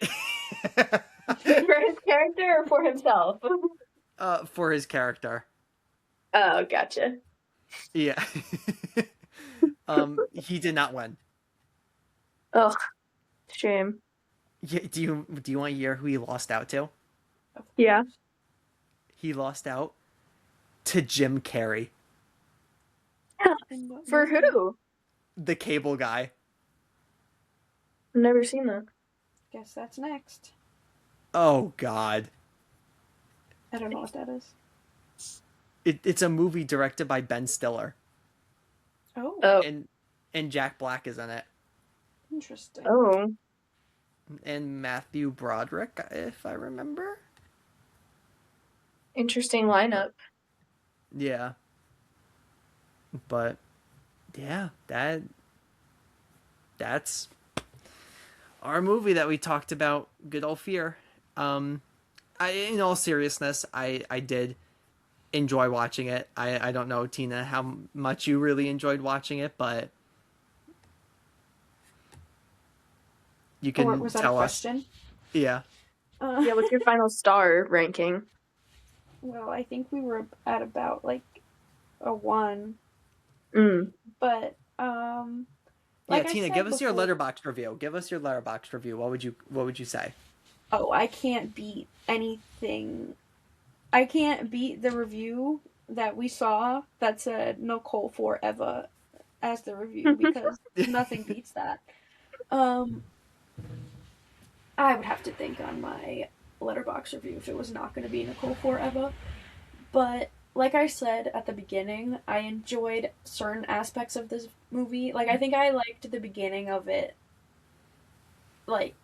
his character or for himself? For his character. Oh, gotcha. Yeah. He did not win. Oh, shame. Yeah, do you want to hear who he lost out to? Yeah. He lost out to Jim Carrey, And what For movie? who? the cable guy. I've never seen that. Guess that's next. Oh God. I don't know what that is. It's a movie directed by Ben Stiller, Oh, Oh. and Jack Black is in it, interesting. Oh. and Matthew Broderick, if I remember. Interesting lineup. Yeah. But yeah, that's our movie that we talked about, good old Fear. In all seriousness, I did enjoy watching it. I don't know, Tina, how much you really enjoyed watching it, but you can Or was that a tell us. question? Yeah. Yeah, what's your final star ranking? Well, I think we were at about like a 1, Mm. but like Yeah, I Tina, said give us your before- Letterboxd review. Give us your Letterboxd review. What would you say? Oh, I can't beat anything. I can't beat the review that we saw that said Nicole forever as the review because nothing beats that. I would have to think on my Letterboxd review if it was not going to be Nicole forever. But like I said at the beginning, I enjoyed certain aspects of this movie. Like I think I liked the beginning of it, like,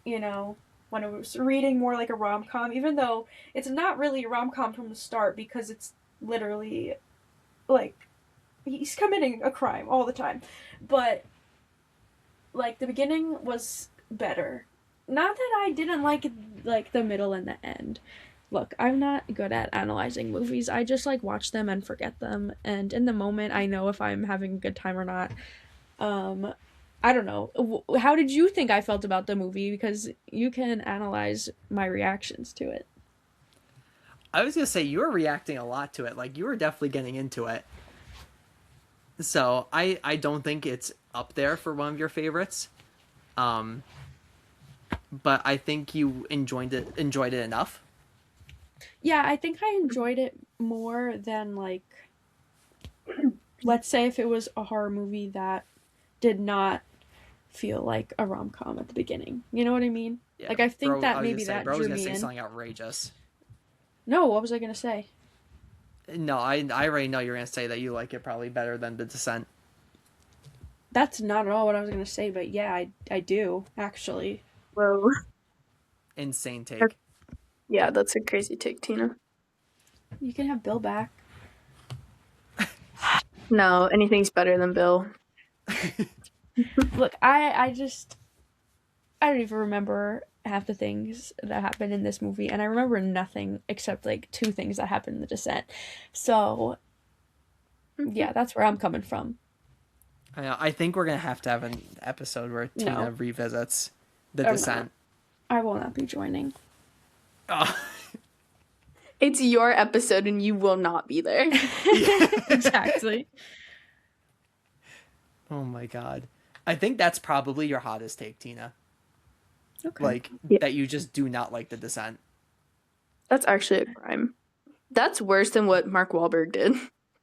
you know, when it was reading more like a rom-com, even though it's not really a rom-com from the start because it's literally like he's committing a crime all the time. But like the beginning was better. Not that I didn't like the middle and the end. Look, I'm not good at analyzing movies. I just like watch them and forget them, and in the moment I know if I'm having a good time or not. I don't know. How did you think I felt about the movie? Because you can analyze my reactions to it. I was gonna say you were reacting a lot to it. Like you were definitely getting into it. So I don't think it's up there for one of your favorites. But I think you enjoyed it enough. Yeah, I think I enjoyed it more than like let's say if it was a horror movie that did not feel like a rom-com at the beginning. You know what I mean? Yeah, Like I think bro, that I was maybe gonna say, that bro, I was drew gonna me say in. something outrageous. No, what was I gonna say? No, I already know you're gonna say that you like it probably better than The Descent. That's not at all what I was gonna say, but yeah, I do actually. Whoa. Insane take. Yeah, that's a crazy take, Tina. You can have Bill back. No, anything's better than Bill. Look, I don't even remember half the things that happened in this movie, and I remember nothing except like 2 things that happened in The Descent. So yeah, that's where I'm coming from. I think we're gonna have to have an episode where Tina No. revisits The I'm Descent. I will not be joining. Oh. It's your episode and you will not be there. Exactly. Oh my god. I think that's probably your hottest take, Tina. Okay. Like, Yeah. that you just do not like The Descent. That's actually a crime. That's worse than what Mark Wahlberg did.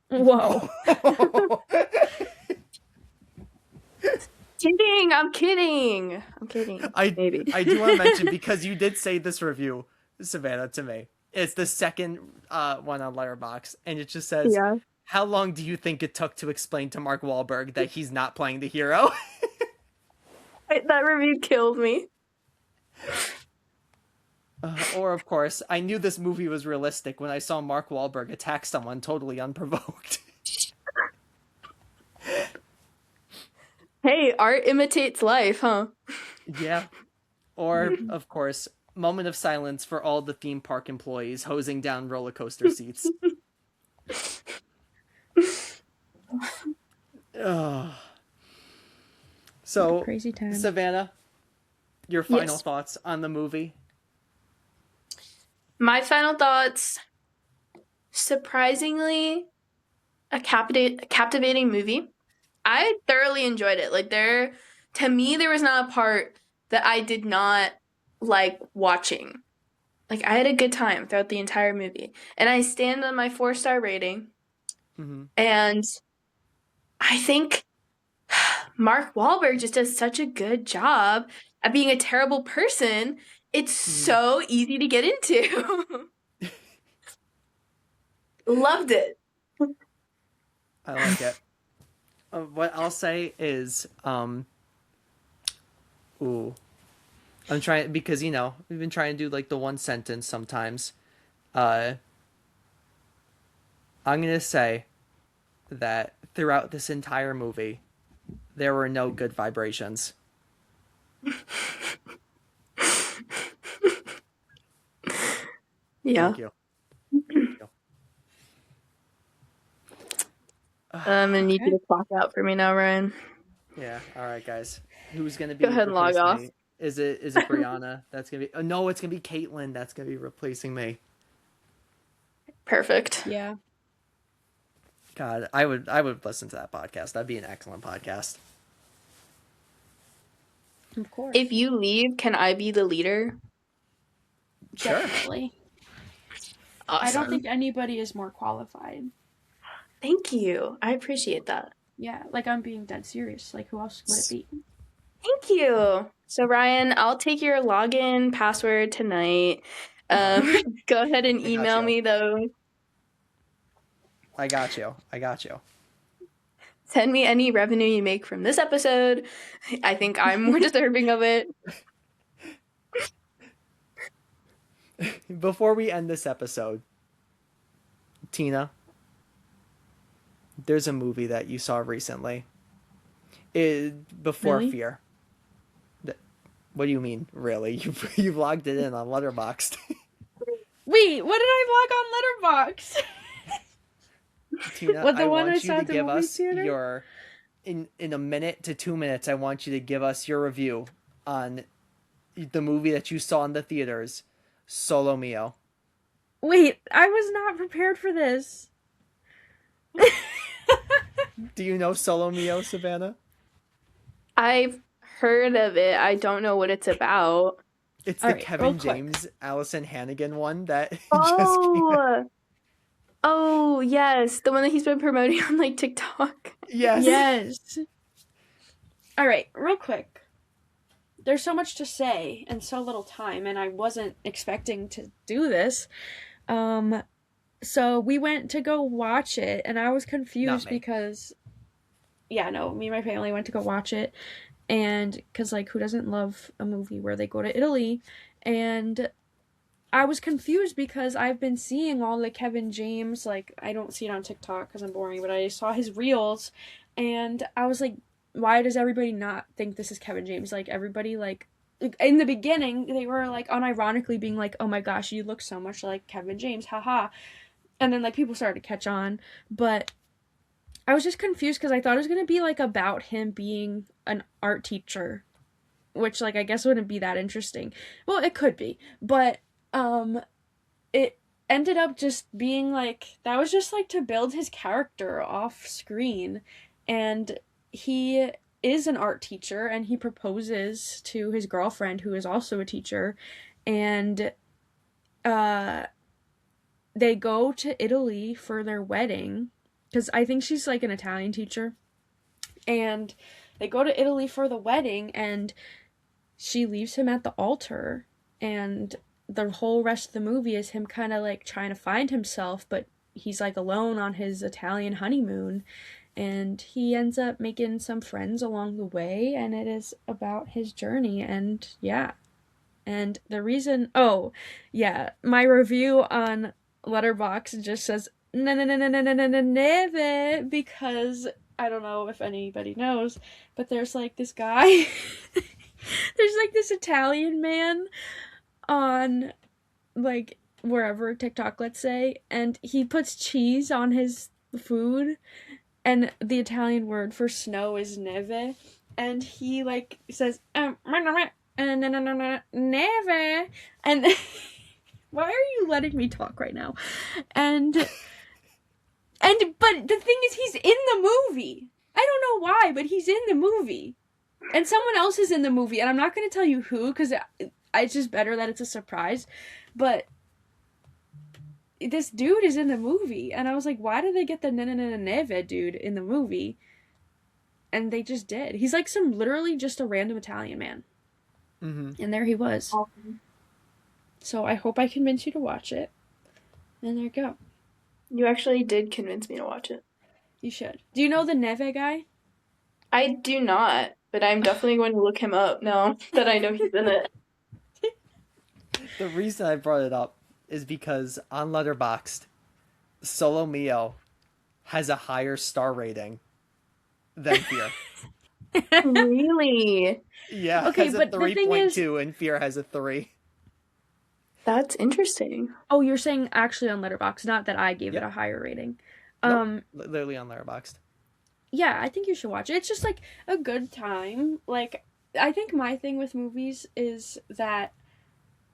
Whoa. Kidding! I'm kidding. I'm kidding. I Maybe. I do want to mention, because you did say this review, Savannah, to me. It's the second one on Letterboxd, and it just says, Yeah. "How long do you think it took to explain to Mark Wahlberg that he's not playing the hero?" That review killed me. Or, of course, I knew this movie was realistic when I saw Mark Wahlberg attack someone totally unprovoked. Hey, art imitates life, huh? Yeah. Or, of course, moment of silence for all the theme park employees hosing down roller coaster seats. Ugh. So, Crazy time. Savannah, your final Yes. thoughts on the movie? My final thoughts. Surprisingly, a captivating movie. I thoroughly enjoyed it. Like to me, there was not a part that I did not like watching. Like I had a good time throughout the entire movie, and I stand on my 4-star rating. Mm-hmm. And I think Mark Wahlberg just does such a good job at being a terrible person. It's so easy to get into. Loved it. I like it. What I'll say is, ooh, I'm trying, because we've been trying to do like the one sentence sometimes. I'm gonna say that throughout this entire movie, there were no good vibrations. Yeah. Thank you. Thank you. I'm gonna need you to clock out for me now, Ryan. Yeah. All right, guys. Who's gonna be Go ahead and log replacing off. me? Is it Brianna? That's gonna be. Oh, no, it's gonna be Caitlin. That's gonna be replacing me. Perfect. Yeah. God, I would listen to that podcast. That'd be an excellent podcast. Of course. If you leave, can I be the leader? Sure. Definitely. Awesome. I don't think anybody is more qualified. Thank you. I appreciate that. Yeah, like I'm being dead serious. Like who else would it be? Thank you. So Ryan, I'll take your login password tonight. Go ahead and email you. me those. I got you. Send me any revenue you make from this episode. I think I'm more deserving of it. Before we end this episode, Tina, there's a movie that you saw recently. Before Really? Fear. What do you mean, really? You logged it in on Letterboxd. Wait, what did I log on Letterboxd? Tina, What, the I one I want saw you to at the give movie us theater? your in a minute to 2 minutes. I want you to give us your review on the movie that you saw in the theaters, Solo Mio. Wait, I was not prepared for this. Do you know Solo Mio, Savannah? I've heard of it. I don't know what it's about. It's All the right, Kevin real quick. James, Allison Hannigan one that just came Oh, out. oh yes, the one that he's been promoting on like TikTok. Yes. Yes. All right, real quick. There's so much to say and so little time, and I wasn't expecting to do this. So we went to go watch it, and I was confused Not me. because, yeah, no, me and my family went to go watch it, and because like who doesn't love a movie where they go to Italy, and I was confused because I've been seeing all the Kevin James, like I don't see it on TikTok because I'm boring, but I saw his reels, and I was like, why does everybody not think this is Kevin James? Like everybody like in the beginning they were like unironically being like, oh my gosh, you look so much like Kevin James, haha. And then like people started to catch on, but I was just confused because I thought it was gonna be like about him being an art teacher, which like I guess wouldn't be that interesting. Well, it could be, but it ended up just being like that was just like to build his character off screen, and he is an art teacher, and he proposes to his girlfriend, who is also a teacher, and uh, they go to Italy for their wedding, because I think she's like an Italian teacher, and they go to Italy for the wedding, and she leaves him at the altar, and the whole rest of the movie is him kind of like trying to find himself, but he's like alone on his Italian honeymoon, and he ends up making some friends along the way, and it is about his journey. And yeah, and the reason, oh yeah, my review on Letterboxd just says na na na na na na na neve, because I don't know if anybody knows, but there's like this guy, there's like this Italian man on like wherever TikTok, let's say, and he puts cheese on his food, and the Italian word for snow is neve, and he like says neve, and why are you letting me talk right now? And but the thing is, he's in the movie. I don't know why, but he's in the movie, and someone else is in the movie, and I'm not going to tell you who, because it's just better that it's a surprise. But this dude is in the movie, and I was like, why did they get the neve dude in the movie? And they just did. He's like literally just a random Italian man. Mm-hmm. And there he was. So I hope I convince you to watch it. And there you go. You actually did convince me to watch it. You should. Do you know the Neve guy? I do not, but I'm definitely going to look him up now that I know he's in it. The reason I brought it up is because on Letterboxd, Solo Mio has a higher star rating than Fear. Really? Yeah, Okay, has a but the thing is- 3.2 and Fear has a 3. That's interesting. Oh, you're saying actually on Letterboxd, not that I gave it a higher rating. Nope, literally on Letterboxd. Yeah, I think you should watch it. It's just like a good time. Like, I think my thing with movies is that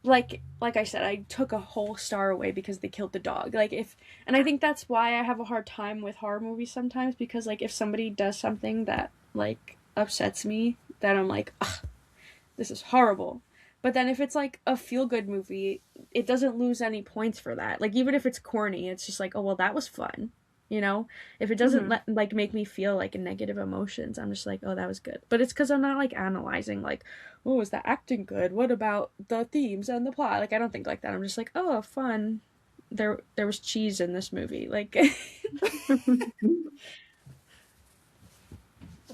like I said, I took a whole star away because they killed the dog. And I think that's why I have a hard time with horror movies sometimes, because like if somebody does something that like upsets me, then I'm like, ugh, this is horrible. But then if it's like a feel good movie, it doesn't lose any points for that. Like even if it's corny, it's just like, oh well, that was fun. You know, if it doesn't make me feel like negative emotions, I'm just like, oh, that was good. But it's because I'm not like analyzing like, oh, is the acting good? What about the themes and the plot? Like I don't think like that. I'm just like, oh, fun. There was cheese in this movie. Like,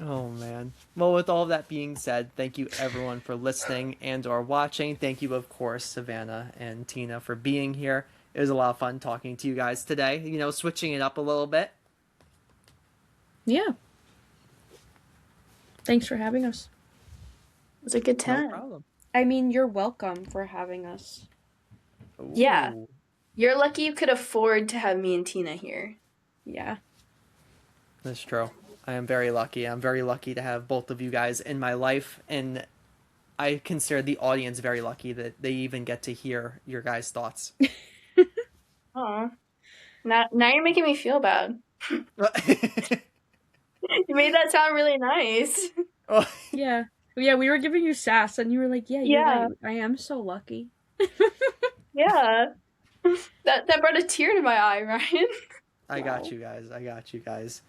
Oh man. Well, with all of that being said, thank you everyone for listening and or watching. Thank you, of course, Savannah and Tina, for being here. It was a lot of fun talking to you guys today. You know, switching it up a little bit. yeah. Thanks for having us. It was a good time. No problem. I mean, you're welcome for having us. Ooh. Yeah. You're lucky you could afford to have me and Tina here. Yeah. That's true. I am very lucky. I'm very lucky to have both of you guys in my life, and I consider the audience very lucky that they even get to hear your guys' thoughts. Aw. Now you're making me feel bad. You made that sound really nice. Yeah. Yeah, we were giving you sass, and you were like, yeah, you're right. I am so lucky. Yeah. That brought a tear to my eye, Ryan. I got you guys.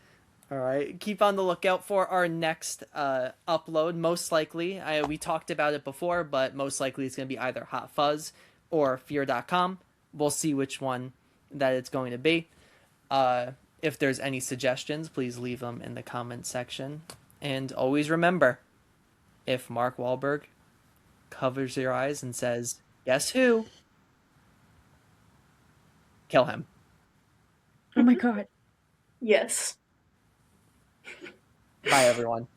All right. Keep on the lookout for our next upload. Most likely, we talked about it before, but most likely it's going to be either Hot Fuzz or Fear.com. We'll see which one that it's going to be. If there's any suggestions, please leave them in the comment section. And always remember, if Mark Wahlberg covers your eyes and says, "Guess who?" Kill him. Oh my god. Yes. Bye, everyone.